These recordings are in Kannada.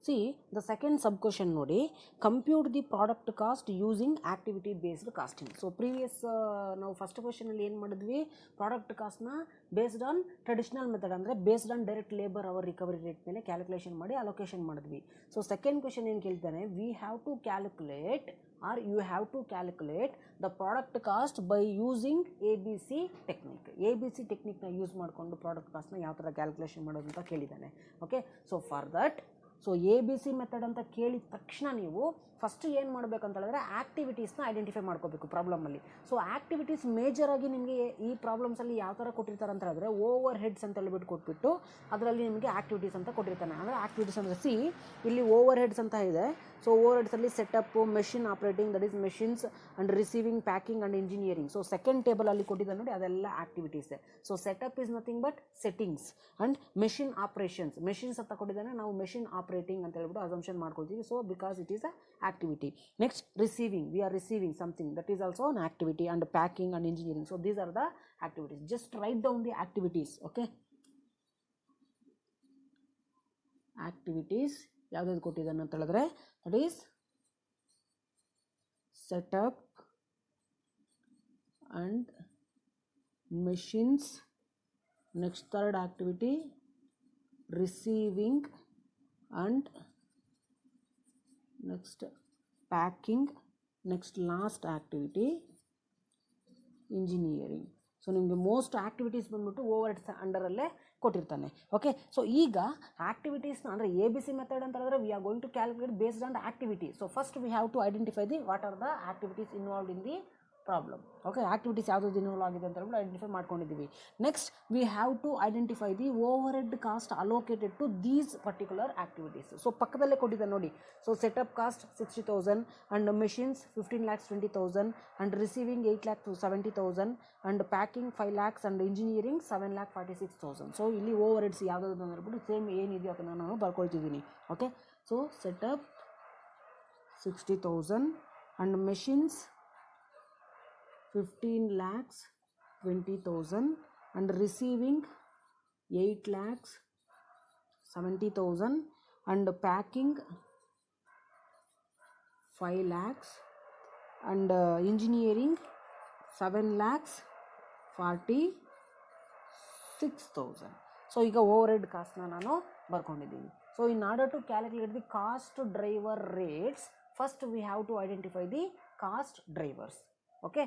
C the second sub question ನೋಡಿ, compute the product cost using activity based costing. So previous ನಾವು ಫಸ್ಟ್ ಕ್ವಶನಲ್ಲಿ ಏನು ಮಾಡಿದ್ವಿ, ಪ್ರಾಡಕ್ಟ್ ಕಾಸ್ಟ್ನ ಬೇಸ್ಡ್ ಆನ್ ಟ್ರೆಡಿಷನಲ್ ಮೆಥಡ್ ಅಂದರೆ based on direct labour hour recovery rate ಮೇಲೆ ಕ್ಯಾಲ್ಕುಲೇಷನ್ ಮಾಡಿ ಅಲೋಕೇಶನ್ ಮಾಡಿದ್ವಿ. ಸೊ ಸೆಕೆಂಡ್ ಕ್ವಶನ್ ಏನು ಕೇಳ್ತಾನೆ, we have to calculate or you have to calculate the product cost by using ABC technique. ABC technique na use ಮಾಡಿಕೊಂಡು ಪ್ರಾಡಕ್ಟ್ ಕಾಸ್ಟ್ನ ಯಾವ ಥರ ಕ್ಯಾಲ್ಕುಲೇಷನ್ ಮಾಡೋದು ಅಂತ ಕೇಳಿದ್ದಾನೆ. Okay, so for that ABC method ಅಂತ ಕೇಳಿದ ತಕ್ಷಣ ನೀವು ಫಸ್ಟ್ ಏನು ಮಾಡಬೇಕಂತ ಹೇಳಿದ್ರೆ ಆ್ಯಕ್ಟಿವಿಟೀಸ್ನ ಐಡೆಂಟಿಫೈ ಮಾಡ್ಕೋಬೇಕು ಪ್ರಾಬ್ಲಮಲ್ಲಿ. ಸೊ ಆ್ಯಕ್ಟಿವಿಟೀಸ್ ಮೇಜರಾಗಿ ನಿಮಗೆ ಈ ಪ್ರಾಬ್ಲಮ್ಸಲ್ಲಿ ಯಾವ ಥರ ಕೊಟ್ಟಿರ್ತಾರೆ ಅಂತ ಹೇಳಿದ್ರೆ ಓವರ್ ಹೆಡ್ಸ್ ಅಂತ ಹೇಳ್ಬಿಟ್ಟು ಕೊಟ್ಬಿಟ್ಟು ಅದರಲ್ಲಿ ನಿಮಗೆ ಆ್ಯಕ್ಟಿವಿಟೀಸ್ ಅಂತ ಕೊಟ್ಟಿರ್ತಾನೆ. ಅಂದರೆ ಆ್ಯಕ್ಟಿವಿಟೀಸ್ ಅಂದರೆ ಇಲ್ಲಿ ಓವರ್ ಹೆಡ್ಸ್ ಅಂತ ಇದೆ. ಸೊ ಓವರ್ ಹೆಡ್ಸಲ್ಲಿ setup, machine operating, that is machines and receiving, packing and engineering. So second ಟೇಬಲಲ್ಲಿ ಕೊಟ್ಟಿದ್ದ ನೋಡಿ ಅದೆಲ್ಲ ಆ್ಯಕ್ಟಿವಿಟೀಸೇ. So setup is nothing but settings and machine operations. Machines ಅಂತ ಕೊಟ್ಟಿದ್ದಾನೆ, ನಾವು ಮೆಷಿನ್ ಆಪ್ರೇಟಿಂಗ್ ಅಂತ ಹೇಳ್ಬಿಟ್ಟು ಅಸಂಪ್ಷನ್ ಮಾಡ್ಕೊಳ್ತೀವಿ. So because it is a activity. Next, receiving, we are receiving something, that is also an activity, and packing and engineering. So these are the activities. Just write down the activities. Okay, activities ಯಾವ್ದು ಕೊಟ್ಟಿದ್ದಾನೆ ಅಂತ ಹೇಳಿದ್ರೆ that is setup and machines. Next, third activity receiving, and next packing. Next last activity engineering. So ನಿಮಗೆ ಮೋಸ್ಟ್ ಆ್ಯಕ್ಟಿವಿಟೀಸ್ ಬಂದ್ಬಿಟ್ಟು ಓವರ್ ಹೆಡ್ಸ್ ಅಂಡರಲ್ಲೇ ಕೊಟ್ಟಿರ್ತಾನೆ. ಓಕೆ, ಸೊ ಈಗ ಆ್ಯಕ್ಟಿವಿಟೀಸ್ನ ಅಂದರೆ ABC ಮೆಥಡ್ ಅಂತ ಹೇಳಿದ್ರೆ we are going to calculate based on the activity. So first we have to identify the what are the activities involved in the problem. Okay, activities ಯಾವುದು ಇನ್ವಾಲ್ವ್ ಆಗಿದೆ ಅಂತ ಹೇಳ್ಬಿಟ್ಟು ಐಡೆಂಟಿಫೈ ಮಾಡ್ಕೊಂಡಿದ್ದೀವಿ. Next we have to identify the overhead cost allocated to these particular activities. So ಪಕ್ಕದಲ್ಲೇ ಕೊಟ್ಟಿದ್ದೆ ನೋಡಿ. So setup cost 60,000 and machines 15,20,000 and receiving 8,70,000 and packing 5 lakhs and engineering 7,46,000. So ಇಲ್ಲಿ ಓವರ್ ಹೆಡ್ಸ್ ಯಾವ್ದು ಅಂತ ಹೇಳ್ಬಿಟ್ಟು ಸೇಮ್ ಏನಿದೆಯೋ ಅದನ್ನು ನಾನು ಬರ್ಕೊಳ್ತಿದ್ದೀನಿ. Okay, so setup 60,000 and machines 15,20,000 and receiving 8,70,000 and packing 5 lakhs and engineering 7,46,000. So ಈಗ ಓವರ್ ಹೆಡ್ ಕಾಸ್ಟ್ನ ನಾನು ಬರ್ಕೊಂಡಿದ್ದೀನಿ. So in order to calculate the cost driver rates, first we have to identify the cost drivers. Okay,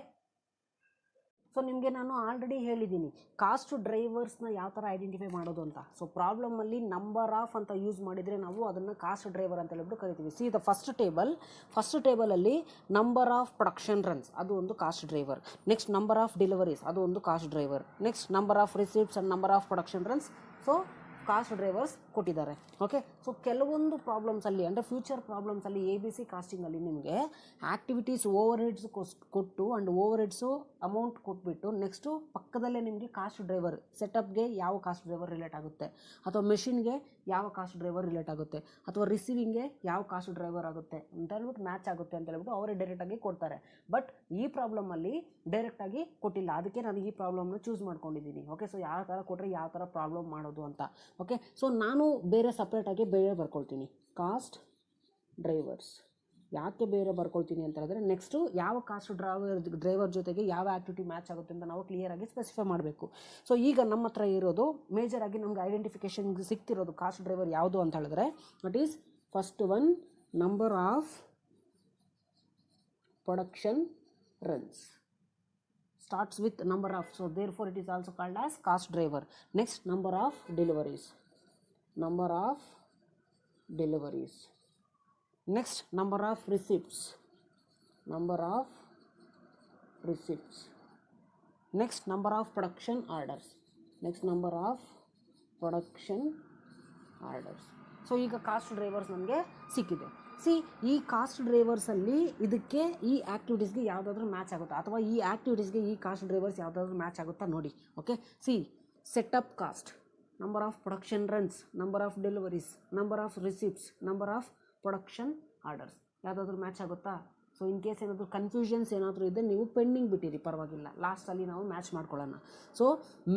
so ನಿಮಗೆ ನಾನು ಆಲ್ರೆಡಿ ಹೇಳಿದ್ದೀನಿ ಕಾಸ್ಟ್ ಡ್ರೈವರ್ಸ್ನ ಯಾವ ಥರ ಐಡೆಂಟಿಫೈ ಮಾಡೋದು ಅಂತ. ಸೊ ಪ್ರಾಬ್ಲಮಲ್ಲಿ ನಂಬರ್ ಆಫ್ ಅಂತ ಯೂಸ್ ಮಾಡಿದರೆ ನಾವು ಅದನ್ನು ಕಾಸ್ಟ್ ಡ್ರೈವರ್ ಅಂತ ಹೇಳ್ಬಿಟ್ಟು ಕರಿತೀವಿ. ಸಿ ದ ಫಸ್ಟ್ ಟೇಬಲಲ್ಲಿ ನಂಬರ್ ಆಫ್ ಪ್ರೊಡಕ್ಷನ್ ರನ್ಸ್ ಅದು ಒಂದು cost driver. Next number of deliveries ಅದು ಒಂದು cost driver. Next number of receipts and number of production runs. So cost drivers ಕೊಟ್ಟಿದ್ದಾರೆ. ಓಕೆ, ಸೊ ಕೆಲವೊಂದು ಪ್ರಾಬ್ಲಮ್ಸಲ್ಲಿ ಅಂದರೆ ಫ್ಯೂಚರ್ ಪ್ರಾಬ್ಲಮ್ಸಲ್ಲಿ ABC ಕಾಸ್ಟಿಂಗಲ್ಲಿ ನಿಮಗೆ ಆ್ಯಕ್ಟಿವಿಟೀಸ್ ಓವರ್ ಹೆಡ್ಸ್ ಕೊಟ್ಟು ಆ್ಯಂಡ್ ಓವರ್ ಹೆಡ್ಸು ಅಮೌಂಟ್ ಕೊಟ್ಬಿಟ್ಟು ನೆಕ್ಸ್ಟು ಪಕ್ಕದಲ್ಲೇ ನಿಮಗೆ ಕಾಸ್ಟ್ ಡ್ರೈವರ್, ಸೆಟಪ್ಗೆ ಯಾವ ಕಾಸ್ಟ್ ಡ್ರೈವರ್ ರಿಲೇಟ್ ಆಗುತ್ತೆ, ಅಥವಾ ಮೆಷಿನ್ಗೆ ಯಾವ ಕಾಸ್ಟ್ ಡ್ರೈವರ್ ರಿಲೇಟ್ ಆಗುತ್ತೆ, ಅಥವಾ ರಿಸೀವಿಂಗ್ಗೆ ಯಾವ ಕಾಸ್ಟ್ ಡ್ರೈವರ್ ಆಗುತ್ತೆ ಅಂತ ಹೇಳ್ಬಿಟ್ಟು ಮ್ಯಾಚ್ ಆಗುತ್ತೆ ಅಂತ ಹೇಳ್ಬಿಟ್ಟು ಅವರೇ ಡೈರೆಕ್ಟಾಗಿ ಕೊಡ್ತಾರೆ. ಬಟ್ ಈ ಪ್ರಾಬ್ಲಮಲ್ಲಿ ಡೈರೆಕ್ಟಾಗಿ ಕೊಟ್ಟಿಲ್ಲ, ಅದಕ್ಕೆ ನಾನು ಈ ಪ್ರಾಬ್ಲಮ್ನ ಚೂಸ್ ಮಾಡ್ಕೊಂಡಿದ್ದೀನಿ. ಓಕೆ, ಸೊ ಯಾವ ಥರ ಕೊಟ್ಟರೆ ಯಾವ ಥರ ಪ್ರಾಬ್ಲಮ್ ಮಾಡೋದು ಅಂತ. ಓಕೆ, ಸೊ ನಾನು ಬೇರೆ ಸಪ್ರೇಟಾಗಿ ಬೇರೆ ಬರ್ಕೊಳ್ತೀನಿ ಕಾಸ್ಟ್ ಡ್ರೈವರ್ಸ್. ಯಾಕೆ ಬೇರೆ ಬರ್ಕೊಳ್ತೀನಿ ಅಂತ ಹೇಳಿದ್ರೆ ನೆಕ್ಸ್ಟು ಯಾವ ಕಾಸ್ಟ್ ಡ್ರೈವರ್ ಜೊತೆಗೆ ಯಾವ ಆ್ಯಕ್ಟಿವಿಟಿ ಮ್ಯಾಚ್ ಆಗುತ್ತೆ ಅಂತ ನಾವು ಕ್ಲಿಯರಾಗಿ ಸ್ಪೆಸಿಫೈ ಮಾಡಬೇಕು. ಸೊ ಈಗ ನಮ್ಮ ಹತ್ರ ಇರೋದು ಮೇಜರಾಗಿ ನಮ್ಗೆ ಐಡೆಂಟಿಫಿಕೇಷನ್ಗೆ ಸಿಗ್ತಿರೋದು ಕಾಸ್ಟ್ ಡ್ರೈವರ್ ಯಾವುದು ಅಂತ ಹೇಳಿದ್ರೆ that is first one number of production runs. starts with number of, so therefore it is also called as cost driver. Next, number of deliveries. Next, number of receipts. Next, number of production orders. So ಈಗ ಕಾಸ್ಟ್ ಡ್ರೈವರ್ಸ್ ನಮಗೆ ಸಿಕ್ಕಿದೆ. ಸಿ ಈ ಕಾಸ್ಟ್ ಡ್ರೈವರ್ಸಲ್ಲಿ ಇದಕ್ಕೆ ಈ ಆ್ಯಕ್ಟಿವಿಟೀಸ್ಗೆ ಯಾವುದಾದ್ರೂ ಮ್ಯಾಚ್ ಆಗುತ್ತಾ, ಅಥವಾ ಈ ಆ್ಯಕ್ಟಿವಿಟೀಸ್ಗೆ ಈ ಕಾಸ್ಟ್ ಡ್ರೈವರ್ಸ್ ಯಾವುದಾದ್ರೂ ಮ್ಯಾಚ್ ಆಗುತ್ತಾ ನೋಡಿ. Okay, C setup cost, number of production runs, number of deliveries, number of receipts, number of production orders ಯಾವುದಾದ್ರೂ ಮ್ಯಾಚ್ ಆಗುತ್ತಾ? ಸೊ ಇನ್ ಕೇಸ್ ಏನಾದರೂ ಕನ್ಫ್ಯೂಷನ್ಸ್ ಏನಾದರೂ ಇದ್ದರೆ ನೀವು ಪೆಂಡಿಂಗ್ ಬಿಟ್ಟಿರಿ, ಪರವಾಗಿಲ್ಲ, ಲಾಸ್ಟಲ್ಲಿ ನಾವು ಮ್ಯಾಚ್ ಮಾಡ್ಕೊಳ್ಳೋಣ. ಸೊ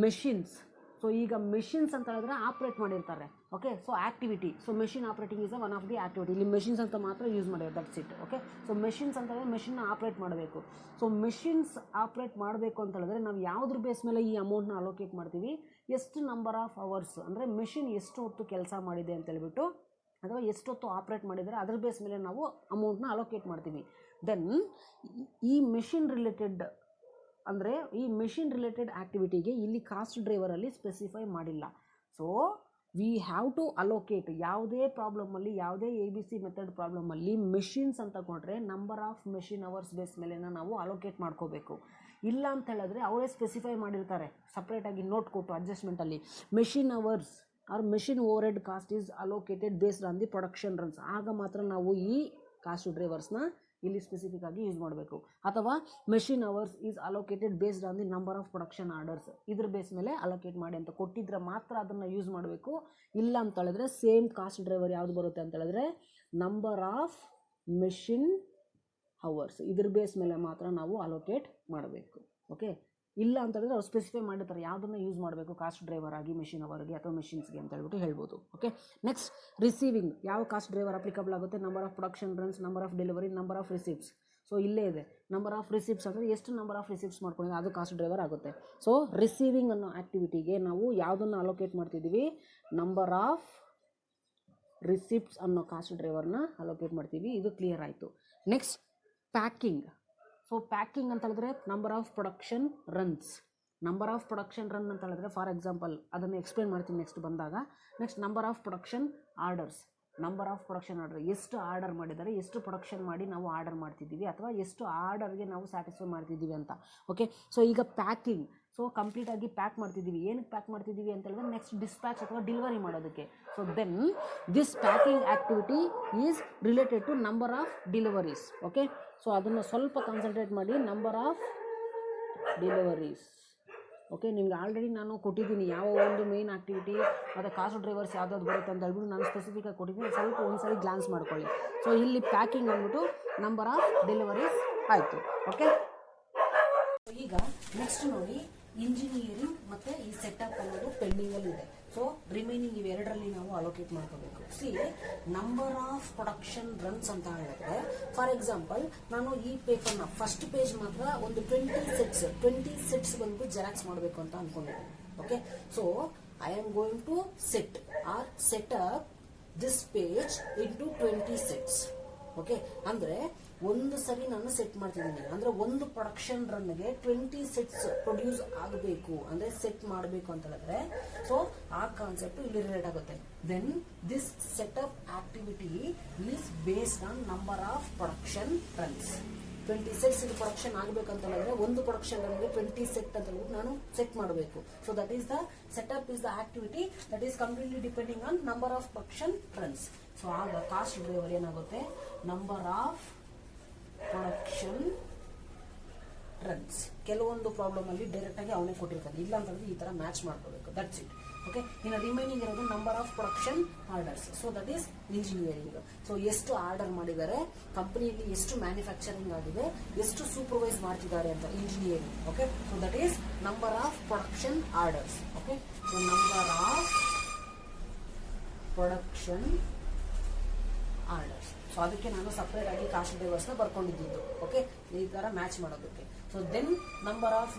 ಮೆಷಿನ್ಸ್ ಸೊ ಈಗ ಮೆಷಿನ್ಸ್ ಅಂತ ಹೇಳಿದ್ರೆ ಆಪ್ರೇಟ್ ಮಾಡಿರ್ತಾರೆ. Okay, so activity, so machine operating is one of the activity. ಇಲ್ಲಿ ಮೆಷಿನ್ಸ್ ಅಂತ ಮಾತ್ರ ಯೂಸ್ ಮಾಡಿರೋದು, that's it. Okay, so machines ಅಂತ ಹೇಳಿದ್ರೆ ಮೆಷಿನ್ನ ಆಪ್ರೇಟ್ ಮಾಡಬೇಕು. ಸೊ ಮೆಷಿನ್ಸ್ ಆಪ್ರೇಟ್ ಮಾಡಬೇಕು ಅಂತ ಹೇಳಿದ್ರೆ ನಾವು ಯಾವುದ್ರ ಬೇಸ್ ಮೇಲೆ ಈ ಅಮೌಂಟ್ನ ಅಲೋಕೇಟ್ ಮಾಡ್ತೀವಿ, ಎಷ್ಟು ನಂಬರ್ ಆಫ್ ಅವರ್ಸ್ ಅಂದರೆ ಮೆಷಿನ್ ಎಷ್ಟು ಹೊತ್ತು ಕೆಲಸ ಮಾಡಿದೆ ಅಂತ ಹೇಳ್ಬಿಟ್ಟು, ಅಥವಾ ಎಷ್ಟೊತ್ತು ಆಪ್ರೇಟ್ ಮಾಡಿದರೆ ಅದ್ರ ಬೇಸ್ ಮೇಲೆ ನಾವು ಅಮೌಂಟ್ನ ಅಲೋಕೇಟ್ ಮಾಡ್ತೀವಿ. ದೆನ್ ಈ ಮೆಷಿನ್ ರಿಲೇಟೆಡ್ ಅಂದರೆ ಈ ಮೆಷಿನ್ ರಿಲೇಟೆಡ್ ಆ್ಯಕ್ಟಿವಿಟಿಗೆ ಇಲ್ಲಿ ಕಾಸ್ಟ್ ಡ್ರೈವರಲ್ಲಿ ಸ್ಪೆಸಿಫೈ ಮಾಡಿಲ್ಲ. So we have to allocate. ಯಾವುದೇ ಪ್ರಾಬ್ಲಮಲ್ಲಿ, ಯಾವುದೇ ABC ಮೆಥಡ್ ಪ್ರಾಬ್ಲಮಲ್ಲಿ ಮೆಷಿನ್ಸ್ ಅಂತ ಕೊಟ್ಟರೆ number of machine hours base ಮೇಲೆ ನಾವು ಅಲೋಕೇಟ್ ಮಾಡ್ಕೋಬೇಕು. ಇಲ್ಲ ಅಂತ ಹೇಳಿದ್ರೆ ಅವರೇ ಸ್ಪೆಸಿಫೈ ಮಾಡಿರ್ತಾರೆ ಸಪ್ರೇಟಾಗಿ ನೋಟ್ ಕೊಟ್ಟು ಅಡ್ಜಸ್ಟ್ಮೆಂಟಲ್ಲಿ, machine hours or machine overhead cost is allocated based on the production runs. ಆಗ ಮಾತ್ರ ನಾವು ಈ ಕಾಸ್ಟ್ ಡ್ರೈವರ್ಸ್ನ ಇಲ್ಲಿ ಸ್ಪೆಸಿಫಿಕ್ ಆಗಿ ಯೂಸ್ ಮಾಡಬೇಕು. ಅಥವಾ machine hours is allocated based on the number of production orders, ಇದ್ರ ಬೇಸ್ ಮೇಲೆ ಅಲೋಕೇಟ್ ಮಾಡಿ ಅಂತ ಕೊಟ್ಟಿದ್ರೆ ಮಾತ್ರ ಅದನ್ನು ಯೂಸ್ ಮಾಡಬೇಕು. ಇಲ್ಲ ಅಂತ ಹೇಳಿದ್ರೆ ಸೇಮ್ ಕಾಸ್ಟ್ ಡ್ರೈವರ್ ಯಾವುದು ಬರುತ್ತೆ ಅಂತ ಹೇಳಿದ್ರೆ ನಂಬರ್ ಆಫ್ ಮೆಷಿನ್ ಅವರ್ಸ್, ಇದ್ರ ಬೇಸ್ ಮೇಲೆ ಮಾತ್ರ ನಾವು ಅಲೋಕೇಟ್ ಮಾಡಬೇಕು. ಓಕೆ, ಇಲ್ಲ ಅಂತ ಹೇಳಿದ್ರೆ ಅವ್ರು ಸ್ಪೆಸಿಫೈ ಮಾಡಿರ್ತಾರೆ ಯಾವುದನ್ನು ಯೂಸ್ ಮಾಡಬೇಕು ಕಾಸ್ಟ್ ಡ್ರೈವರ್ ಆಗಿ, ಮೆಷಿನ್ ಅವರ್ಗೆ ಅಥವಾ ಮೆಷಿನ್ಸ್ಗೆ ಅಂತ ಹೇಳ್ಬಿಟ್ಟು ಹೇಳ್ಬೋದು. Okay, next receiving. ಯಾವ ಕಾಸ್ಟ್ ಡ್ರೈವರ್ ಅಪ್ಲಿಕಬಲ್ ಆಗುತ್ತೆ? Number of production runs, number of delivery, number of receipts. So ಇಲ್ಲೇ ಇದೆ ನಂಬರ್ ಆಫ್ ರಿಸಿಪ್ಟ್ಸ್ ಅಂದರೆ ಎಷ್ಟು ನಂಬರ್ ಆಫ್ ರಿಸಿಪ್ಟ್ಸ್ ಮಾಡ್ಕೊಂಡಿದೆ ಅದು ಕಾಸ್ಟ್ ಡ್ರೈವರ್ ಆಗುತ್ತೆ. ಸೊ ರಿಸೀವಿಂಗ್ ಅನ್ನೋ ಆ್ಯಕ್ಟಿವಿಟಿಗೆ ನಾವು ಯಾವುದನ್ನು ಅಲೋಕೇಟ್ ಮಾಡ್ತಿದ್ದೀವಿ, ನಂಬರ್ ಆಫ್ ರಿಸಿಪ್ಟ್ಸ್ ಅನ್ನೋ ಕಾಸ್ಟ್ ಡ್ರೈವರ್ನ ಅಲೋಕೇಟ್ ಮಾಡ್ತೀವಿ. ಇದು ಕ್ಲಿಯರ್ ಆಯಿತು. Next packing. ಸೊ ಪ್ಯಾಕಿಂಗ್ ಅಂತ ಹೇಳಿದ್ರೆ number of production runs. Number of production run ಅಂತ ಹೇಳಿದ್ರೆ ಫಾರ್ ಎಕ್ಸಾಂಪಲ್ ಅದನ್ನು ಎಕ್ಸ್ಪ್ಲೇನ್ ಮಾಡ್ತೀನಿ ನೆಕ್ಸ್ಟ್ ಬಂದಾಗ. Next number of production orders. Number of production order, ಎಷ್ಟು ಆರ್ಡರ್ ಮಾಡಿದ್ದಾರೆ, ಎಷ್ಟು ಪ್ರೊಡಕ್ಷನ್ ಮಾಡಿ ನಾವು ಆರ್ಡರ್ ಮಾಡ್ತಿದ್ದೀವಿ, ಅಥವಾ ಎಷ್ಟು ಆರ್ಡರ್ಗೆ ನಾವು ಸ್ಯಾಟಿಸ್ಫೈ ಮಾಡ್ತಿದ್ದೀವಿ ಅಂತ. ಓಕೆ, ಸೊ ಈಗ ಪ್ಯಾಕಿಂಗ್. ಸೊ ಕಂಪ್ಲೀಟಾಗಿ ಪ್ಯಾಕ್ ಮಾಡ್ತಿದ್ದೀವಿ. ಏನಕ್ಕೆ ಪ್ಯಾಕ್ ಮಾಡ್ತಿದ್ದೀವಿ ಅಂತ ಹೇಳಿದ್ರೆ ನೆಕ್ಸ್ಟ್ ಡಿಸ್ಪ್ಯಾಚ್ ಅಥವಾ ಡೆಲಿವರಿ ಮಾಡೋದಕ್ಕೆ. So then this packing activity is related to number of deliveries. Okay, so ಅದನ್ನು ಸ್ವಲ್ಪ ಕಾನ್ಸಂಟ್ರೇಟ್ ಮಾಡಿ, ನಂಬರ್ ಆಫ್ ಡೆಲಿವರೀಸ್. ಓಕೆ, ನಿಮ್ಗೆ ಆಲ್ರೆಡಿ ನಾನು ಕೊಟ್ಟಿದ್ದೀನಿ ಯಾವ ಒಂದು ಮೇನ್ ಆ್ಯಕ್ಟಿವಿಟಿ ಮತ್ತು ಕಾಸ್ಟ್ ಡ್ರೈವರ್ಸ್ ಯಾವುದಾದ್ರು ಬರುತ್ತೆ ಅಂತ ಹೇಳ್ಬಿಟ್ಟು ನಾನು ಸ್ಪೆಸಿಫಿಕಾಗಿ ಕೊಟ್ಟಿದ್ದೀನಿ. ಸ್ವಲ್ಪ ಒಂದ್ಸರಿ ಗ್ಲಾನ್ಸ್ ಮಾಡ್ಕೊಳ್ಳಿ. ಸೊ ಇಲ್ಲಿ ಪ್ಯಾಕಿಂಗ್ ಅಂದ್ಬಿಟ್ಟು ನಂಬರ್ ಆಫ್ ಡೆಲಿವರೀಸ್ ಆಯಿತು. ಓಕೆ, ಈಗ ನೆಕ್ಸ್ಟ್ ನೋಡಿ, ಇಂಜಿನಿಯರಿಂಗ್ ಮತ್ತು ಈ ಸೆಟಪ್ ಅನ್ನೋದು ಪೆಂಡಿಂಗಲ್ಲಿದೆ. ಸೊ ರಿಮೈನಿಂಗ್ ಇವೆರಡರಲ್ಲಿ ನಾವು ಅಲೋಕೇಟ್ ಮಾಡ್ಕೋಬೇಕು. C number of production runs ಅಂತ ಹೇಳಿದ್ರೆ ಫಾರ್ ಎಕ್ಸಾಂಪಲ್ ನಾನು ಈ ಪೇಪರ್ನ ಫಸ್ಟ್ ಪೇಜ್ ಮಾತ್ರ ಒಂದು 20 ಸೆಟ್ಸ್ ಬಂದು ಜೆರಾಕ್ಸ್ ಮಾಡಬೇಕು ಅಂತ ಅಂದ್ಕೊಂಡಿದ್ದೀನಿ. Okay, so I am going to set or set up this page into 20 sets. ಓಕೆ, ಅಂದರೆ ಒಂದು ಸರಿ ನಾನು ಸೆಟ್ ಮಾಡ್ತಿದ್ದೀನಿ ಅಂದರೆ ಒಂದು ಪ್ರೊಡಕ್ಷನ್ ರನ್ಗೆ 20 ಸೆಟ್ಸ್ ಪ್ರೊಡ್ಯೂಸ್ ಆಗಬೇಕು ಅಂದರೆ ಸೆಟ್ ಮಾಡಬೇಕು ಅಂತ ಹೇಳಿದ್ರೆ ಸೊ ಆ ಕಾನ್ಸೆಪ್ಟ್ ಇಲ್ಲಿ ರಿಲೇಟ್ ಆಗುತ್ತೆ. Then this setup activity is based on number of production runs. 20 sets ಇದು ಪ್ರೊಡಕ್ಷನ್ ಆಗಬೇಕಂತ ಹೇಳಿದ್ರೆ ಒಂದು ಪ್ರೊಡಕ್ಷನ್ ರನ್ಗೆ 20 ಸೆಟ್ ಅಂತ ಹೇಳ್ಬಿಟ್ಟು ನಾನು ಸೆಟ್ ಮಾಡಬೇಕು. So that is the setup is the activity that is completely depending on number of production runs. So ಆಗ ಕಾಸ್ಟ್ ಡ್ರೈವರ್ ಏನಾಗುತ್ತೆ, ನಂಬರ್ ಆಫ್ ಪ್ರೊಡಕ್ಷನ್ ರನ್ಸ್. ಕೆಲವೊಂದು ಪ್ರಾಬ್ಲಮ್ ಅಲ್ಲಿ ಡೈರೆಕ್ಟ್ ಆಗಿ ಅವನೇ ಕೊಟ್ಟಿರ್ತಾನೆ, ಇಲ್ಲ ಅಂತಂದ್ರೆ ಈ ತರ ಮ್ಯಾಚ್ ಮಾಡ್ಕೋಬೇಕು. That's it. ಓಕೆ, ಇನ್ನು ರಿಮೈನಿಂಗ್ ಇರೋದು number of production orders. So that is engineering. So ಎಷ್ಟು ಆರ್ಡರ್ ಮಾಡಿದ್ದಾರೆ, ಕಂಪನಿಯಲ್ಲಿ ಎಷ್ಟು ಮ್ಯಾನುಫ್ಯಾಕ್ಚರಿಂಗ್ ಆಗಿದೆ, ಎಷ್ಟು ಸೂಪರ್ವೈಸ್ ಮಾಡ್ತಿದ್ದಾರೆ ಅಂತ engineering. Okay, so that is number of production orders. Okay, so number of production orders. So ಅದಕ್ಕೆ ನಾನು ಸಪ್ರೇಟ್ ಆಗಿ ಕಾಸ್ಟ್ ಡ್ರೈವರ್ಸ್ನ ಬರ್ಕೊಂಡಿದ್ದು. ಓಕೆ, ಈ ತರ ಮ್ಯಾಚ್ ಮಾಡೋದಕ್ಕೆ. ಸೊ ದೆನ್ ನಂಬರ್ ಆಫ್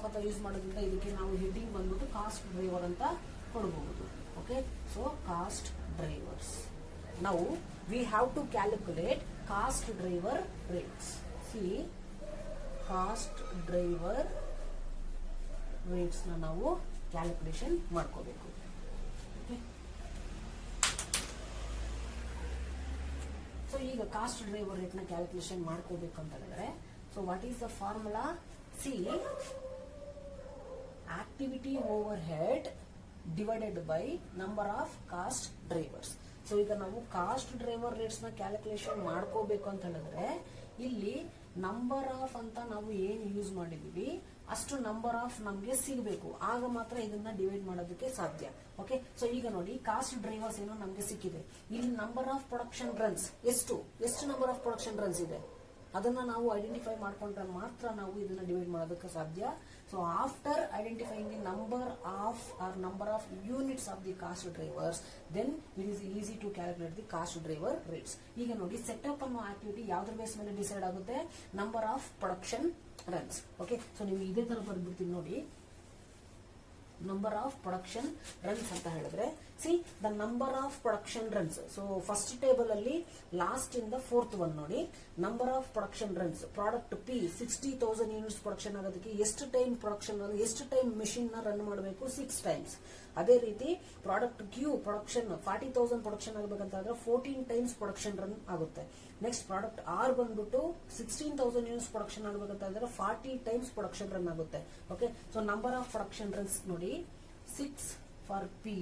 ಅಂತ ಯೂಸ್ ಮಾಡೋದ್ರಿಂದ ಇದಕ್ಕೆ ನಾವು ಹೆಡ್ಡಿಂಗ್ ಬಂದ್ಬಿಟ್ಟು ಕಾಸ್ಟ್ ಡ್ರೈವರ್ ಅಂತ ಕೊಡಬಹುದು. Okay, so cost drivers. ನಾವು we have to calculate cost driver rates. See cost driver ರೇಟ್ಸ್ನ ನಾವು ಕ್ಯಾಲ್ಕುಲೇಷನ್ ಮಾಡ್ಕೋಬೇಕು. ಸೊ ಈಗ ಕಾಸ್ಟ್ ಡ್ರೈವರ್ ರೇಟ್ನ ಕ್ಯಾಲ್ಕುಲೇಷನ್ ಮಾಡ್ಕೋಬೇಕು ಅಂತ ಹೇಳಿದ್ರೆ so what is the formula? C activity over head divided by number of cost drivers. So ಈಗ ನಾವು ಕಾಸ್ಟ್ ಡ್ರೈವರ್ ರೇಟ್ಸ್ನ ಕ್ಯಾಲ್ಕುಲೇಷನ್ ಮಾಡ್ಕೋಬೇಕು ಅಂತ ಹೇಳಿದ್ರೆ ಇಲ್ಲಿ ನಂಬರ್ ಆಫ್ ಅಂತ ನಾವು ಏನು ಯೂಸ್ ಮಾಡಿದೀವಿ ಅಷ್ಟು ನಂಬರ್ ಆಫ್ ನಮಗೆ ಸಿಗಬೇಕು, ಆಗ ಮಾತ್ರ ಇದನ್ನ ಡಿವೈಡ್ ಮಾಡೋದಕ್ಕೆ ಸಾಧ್ಯ. ಓಕೆ, ಸೊ ಈಗ ನೋಡಿ ಕಾಸ್ಟ್ ಡ್ರೈವರ್ಸ್ ಏನೋ ನಮಗೆ ಸಿಕ್ಕಿದೆ. ಇಲ್ಲಿ ನಂಬರ್ ಆಫ್ ಪ್ರೊಡಕ್ಷನ್ ರನ್ಸ್ ಎಷ್ಟು ನಂಬರ್ ಆಫ್ ಪ್ರೊಡಕ್ಷನ್ ರನ್ಸ್ ಇದೆ? ಅದನ್ನು ನಾವು ಐಡೆಂಟಿಫೈ ಮಾಡ್ಕೊಂಡ್ರೆ ಮಾತ್ರ ನಾವು ಇದನ್ನು ಡಿವೈಡ್ ಮಾಡೋದಕ್ಕೆ ಸಾಧ್ಯ. So after identifying the number of units of the cost drivers, then it is easy to calculate the cost driver rates. ಈಗ ನೋಡಿ, ಸೆಟಪ್ ಅನ್ನೋ ಆಕ್ಟಿವಿಟಿ ಯಾವ್ದ್ರ ಬೇಸ್ ಮೇಲೆ ಡಿಸೈಡ್ ಆಗುತ್ತೆ? Number of production runs. Okay, so ನಿಮ್ಗೆ ಇದೇ ತರ ಬರ್ಬಿಡ್ತೀನಿ ನೋಡಿ. ನಂಬರ್ ಆಫ್ ಪ್ರೊಡಕ್ಷನ್ ರನ್ಸ್ ಅಂತ ಹೇಳಿದ್ರೆ, see the number of production runs. So first table ಅಲ್ಲಿ ಲಾಸ್ಟ್ ಇಂದ ಫೋರ್ತ್ ಒನ್ ನೋಡಿ. Number of production runs, product P 60,000 units production ಆಗೋದಕ್ಕೆ ಎಷ್ಟು ಟೈಮ್ ಪ್ರೊಡಕ್ಷನ್, ಎಷ್ಟು ಟೈಮ್ ಮೆಷಿನ್ ನ ರನ್ ಮಾಡಬೇಕು? 6 ಟೈಮ್ಸ್. ಅದೇ ರೀತಿ ಪ್ರಾಡಕ್ಟ್ ಕ್ಯೂ ಪ್ರೊಡಕ್ಷನ್ 40,000 ಪ್ರೊಡಕ್ಷನ್ ಆಗಬೇಕಂತಾದ್ರೆ 14 ಟೈಮ್ಸ್ ಪ್ರೊಡಕ್ಷನ್ ರನ್ ಆಗುತ್ತೆ. ನೆಕ್ಸ್ಟ್ ಪ್ರಾಡಕ್ಟ್ ಆರ್ ಬಂದ್ಬಿಟ್ಟು 16,000 ಯೂನಿಟ್ಸ್ ಪ್ರೊಡಕ್ಷನ್ ಆಗಬೇಕಂತಾದ್ರೆ 40 ಟೈಮ್ಸ್ ಪ್ರೊಡಕ್ಷನ್ ರನ್ ಆಗುತ್ತೆ. Okay, so number of production runs ನೋಡಿ, 6 for P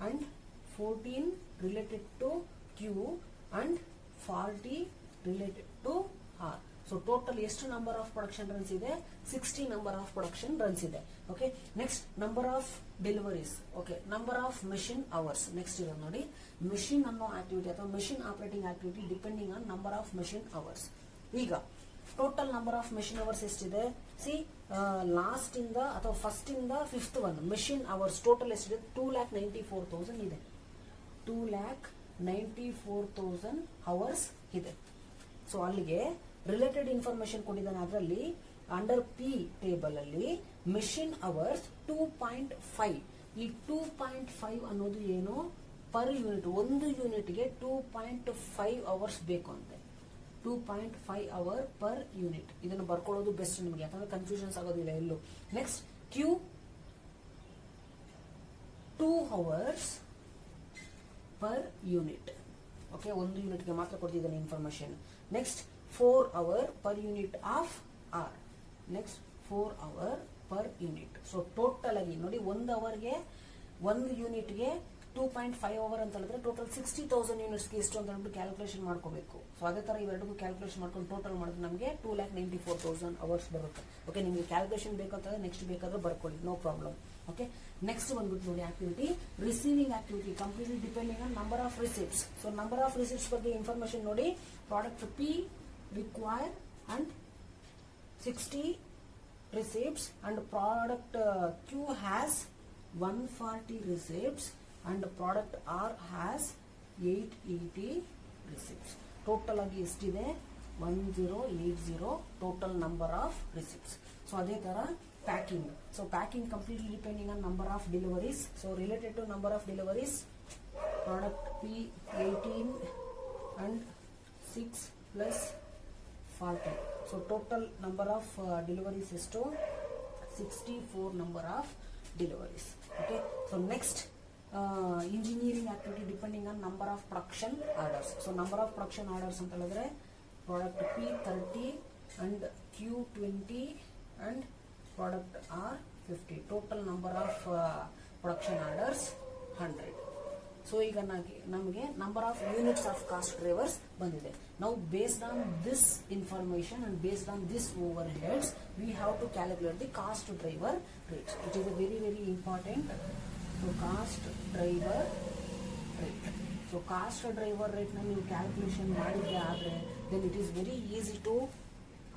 and 14 related to Q and 40 related to R. So total ಎಷ್ಟು ನಂಬರ್ ಆಫ್ ಪ್ರೊಡಕ್ಷನ್ ರನ್ಸ್ ಇದೆ? 60 ನಂಬರ್ ಆಫ್ ಪ್ರೊಡಕ್ಷನ್ ರನ್ಸ್ ಇದೆ. Okay, next number of deliveries. Okay, number of machine hours next ಇರೋದು ನೋಡಿ. ಮೆಷಿನ್ ಅನ್ನೋ ಆಕ್ಟಿವಿಟಿ ಅಥವಾ machine operating activity depending on number of machine hours. ಈಗ total number of machine hours ಎಷ್ಟಿದೆ? ಸಿ ಲಾಸ್ಟ್ ಇಂದ ಅಥವಾ ಫಸ್ಟ್ ಇಂದ fifth one machine hours total ಎಷ್ಟಿದೆ? 2,94,000 ಇದೆ. 2,94,000 ಅವರ್ಸ್ ಇದೆ. ಸೊ ಅಲ್ಲಿಗೆ ರಿಲೇಟೆಡ್ ಇನ್ಫಾರ್ಮೇಶನ್ ಕೊಟ್ಟಿದ್ದಾನೆ. ಅದರಲ್ಲಿ ಅಂಡರ್ ಪಿ ಟೇಬಲ್ ಅಲ್ಲಿ ಮೆಷಿನ್ ಅವರ್ಸ್ 2.5. ಈ 2.5 ಅನ್ನೋದು ಏನು? ಪರ್ ಯೂನಿಟ್, ಒಂದು ಯೂನಿಟ್ಗೆ 2.5 ಅವರ್ಸ್ ಬೇಕು ಅಂತೆ. 2.5 ಅವರ್ ಪರ್ ಯೂನಿಟ್. ಇದನ್ನು ಬರ್ಕೊಳ್ಳೋದು ಬೆಸ್ಟ್ ನಿಮಗೆ, ಯಾಕಂದ್ರೆ ಕನ್ಫ್ಯೂಷನ್ಸ್ ಆಗೋದಿಲ್ಲ ಎಲ್ಲೂ. Next Q 2 hours per unit. Okay, ಒಂದು ಯೂನಿಟ್ಗೆ ಮಾತ್ರ ಕೊಡ್ತಿದ್ದಾನೆ information. Next 4 hour per unit of R. Next 4 hour per unit. So total ಆಗಿ ನೋಡಿ, 1 ಅವರ್ಗೆ 1 ಯೂನಿಟ್ಗೆ 2.5 ಅವರ್ ಅಂತ ಹೇಳಿದ್ರೆ ಟೋಟಲ್ 60,000 ಯೂನಿಟ್ಸ್ಗೆ ಎಷ್ಟು ಅಂತ ಹೇಳ್ಬಿಟ್ಟು ಕ್ಯಾಲ್ಕುಲೇಷನ್ ಮಾಡ್ಕೋಬೇಕು. ಸೊ ಅದೇ ತರ ಇವೆರಡಕ್ಕೂ ಕ್ಯಾಲ್ಕುಲೇಷನ್ ಮಾಡ್ಕೊಂಡು ಟೋಟಲ್ ಮಾಡಿದ್ರೆ ನಮಗೆ 2,94,000 ಅವರ್ಸ್ ಬರುತ್ತೆ. ಓಕೆ, ನಿಮಗೆ ಕ್ಯಾಲ್ಕುಲೇಷನ್ ಬೇಕಂತಂದ್ರೆ ನೆಕ್ಸ್ಟ್ ಬೇಕಾದ್ರೆ ಬರ್ಕೊಳ್ಳಿ, ನೋ ಪ್ರಾಬ್ಲಮ್. ಓಕೆ, ನೆಕ್ಸ್ಟ್ ಬಂದ್ಬಿಟ್ಟು ನೋಡಿ activity receiving activity, completely depending on number of receipts. So number of receipts ಬಗ್ಗೆ ಇನ್ಫಾರ್ಮೇಶನ್ ನೋಡಿ. Product P require and 60 receipts and product Q has 140 receipts and product R has 880 receipts. Total agi estide 1080 total number of receipts. So adhe tara packing. So packing completely depending on number of deliveries. So related to number of deliveries, product P 18 and 6 plus 40. So total number of deliveries is to 64 number of deliveries. Okay, so next engineering activity depending on number of production orders. So number of production orders anta heladre product P 30 and Q 20 and product R 50. Total number of production orders 100. So ಈಗ ನಮಗೆ number of units of cost drivers ಬಂದಿದೆ. ನಾವು based on this information and based on this overheads we have to calculate the cost driver rates. It is a very very important. So cost driver rate. So cost driver ರೇಟ್ನ ನೀವು ಕ್ಯಾಲ್ಕುಲೇಷನ್ ಮಾಡಿದ್ರೆ ಆದರೆ then it is very easy to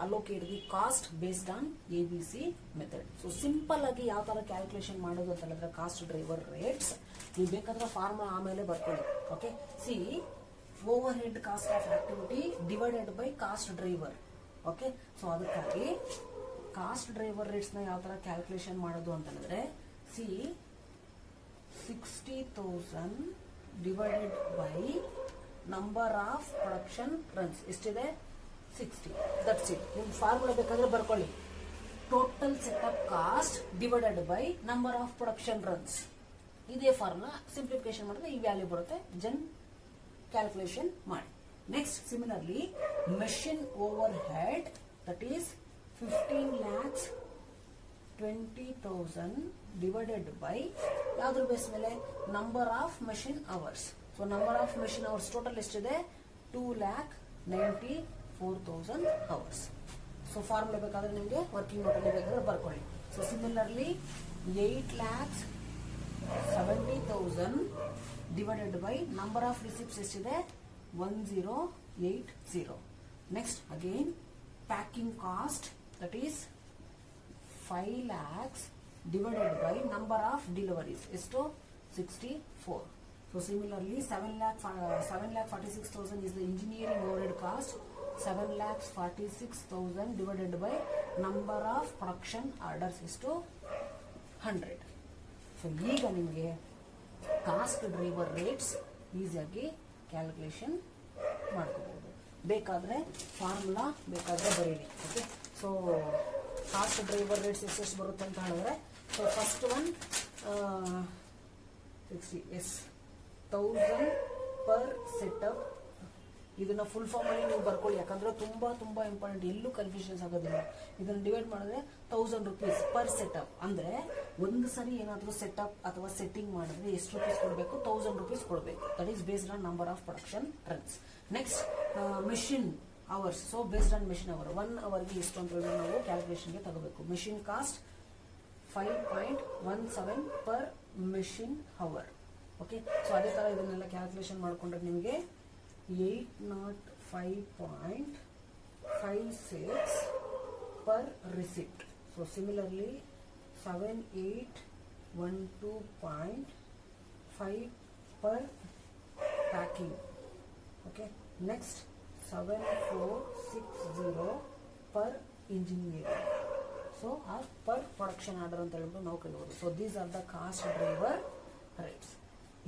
allocate the cost based on ABC method. So simple ಆಗಿ ಯಾವ ತರ ಕ್ಯಾಲ್ಕುಲೇಷನ್ ಮಾಡೋದು ಅಂತ ಹೇಳಿದ್ರೆ ಕಾಸ್ಟ್ ಡ್ರೈವರ್ ರೇಟ್ಸ್ ನೀವು ಬೇಕಾದ್ರೆ ಫಾರ್ಮುಲಾ ಆಮೇಲೆ ಬರ್ಕೊಳ್ಳಿ. Okay, C over head cost of activity divided by cost driver. Okay, so ಅದಕ್ಕಾಗಿ ಕಾಸ್ಟ್ ಡ್ರೈವರ್ ರೇಟ್ಸ್ ನ ಯಾವ ತರ ಕ್ಯಾಲ್ಕುಲೇಷನ್ ಮಾಡೋದು ಅಂತ ಹೇಳಿದ್ರೆ C 60,000 divided by number of production runs ಎಷ್ಟಿದೆ 60. That's it. ನಿಮ್ ಫಾರ್ಮುಲಾ ಬೇಕಾದ್ರೆ ಬರ್ಕೊಳ್ಳಿ. Total setup cost divided by number of production runs. ಇದೇ ಫಾರ್ಮುಲಾ ಸಿಂಪ್ಲಿಫಿಕೇಶನ್ ಮಾಡಿದ್ರೆ ಈ ವ್ಯಾಲ್ಯೂ ಬರುತ್ತೆ. ಜನ್ ಕ್ಯಾಲ್ಕುಲೇಷನ್ ಮಾಡಿ. Next similarly machine over head that is 15,20,000 divided by ಯಾವ್ದ್ರ ಬೇಸ್ ಮೇಲೆ number of machine hours. So number of machine hours total ಎಷ್ಟಿದೆ 2,94,000 hours. ಸೊ ಫಾರ್ಮುಲಾ ಬೇಕಾದ್ರೆ ನಿಮಗೆ ವರ್ಕಿಂಗ್ ನೋಟಲ್ಲಿ ಬೇಕಾದ್ರೆ ಬರ್ಕೊಳ್ಳಿ. So similarly 8,70,000 divided by number of receipts ಎಷ್ಟಿದೆ 1080. Next again packing cost, that is 5 lakhs divided by number of deliveries is to 64. So similarly 7,46,000 is the engineering overhead cost. 7,46,000 divided by number of production orders is to 100. So ಈಗ ನಿಮಗೆ ಕಾಸ್ಟ್ ಡ್ರೈವರ್ ರೇಟ್ಸ್ ಈಸಿಯಾಗಿ ಕ್ಯಾಲ್ಕುಲೇಷನ್ ಮಾಡ್ಕೋಬಹುದು. ಬೇಕಾದರೆ ಫಾರ್ಮುಲಾ ಬೇಕಾದರೆ ಬರೀರಿ. Okay, so cost driver rates ಎಷ್ಟೆಷ್ಟು ಬರುತ್ತೆ ಅಂತ ಹೇಳಿದ್ರೆ, so first one 60 1000 per setup. ಇದನ್ನ ಫುಲ್ ಫಾರ್ಮ್ ಅಲ್ಲಿ ನೀವು ಬರ್ಕೊಳ್ಳಿ, ಯಾಕಂದ್ರೆ ತುಂಬಾ ಇಂಪಾರ್ಟೆಂಟ್, ಎಲ್ಲೂ ಕನ್ಫ್ಯೂಷನ್ಸ್ ಆಗೋದಿಲ್ಲ. ಇದನ್ನ ಡಿವೈಡ್ ಮಾಡಿದ್ರೆ 1000 rupees ಪರ್ ಸೆಟಪ್. ಅಂದ್ರೆ ಒಂದು ಸರಿ ಏನಾದರೂ ಸೆಟಪ್ ಅಥವಾ ಸೆಟ್ಟಿಂಗ್ ಮಾಡಿದ್ರೆ ಎಷ್ಟು ರೂಪೀಸ್ ಕೊಡಬೇಕು? 1000 rupees ಕೊಡಬೇಕು. That is based on number of production runs. Next machine hours. So based on machine hour, 1 ಅವರ್ಗೆ ಎಷ್ಟು ಅಂತ ಹೇಳಿ ನಾವು ಕ್ಯಾಲ್ಕುಲೇಷನ್ಗೆ ತಗೋಬೇಕು. Machine cost 5.17 per machine hour. Okay, so ಅದೇ ತರ ಇದನ್ನೆಲ್ಲ ಕ್ಯಾಲ್ಕುಲೇಷನ್ ಮಾಡ್ಕೊಂಡ್ರೆ ನಿಮಗೆ 805.56 per receipt. So similarly 7812.5 per packing. Okay, next 7460 per engineering. So per production order ಅಂತ ಹೇಳ್ಬಿಟ್ಟು ನಾವು ಕಲಿಯೋದು. So these are the cost driver rates.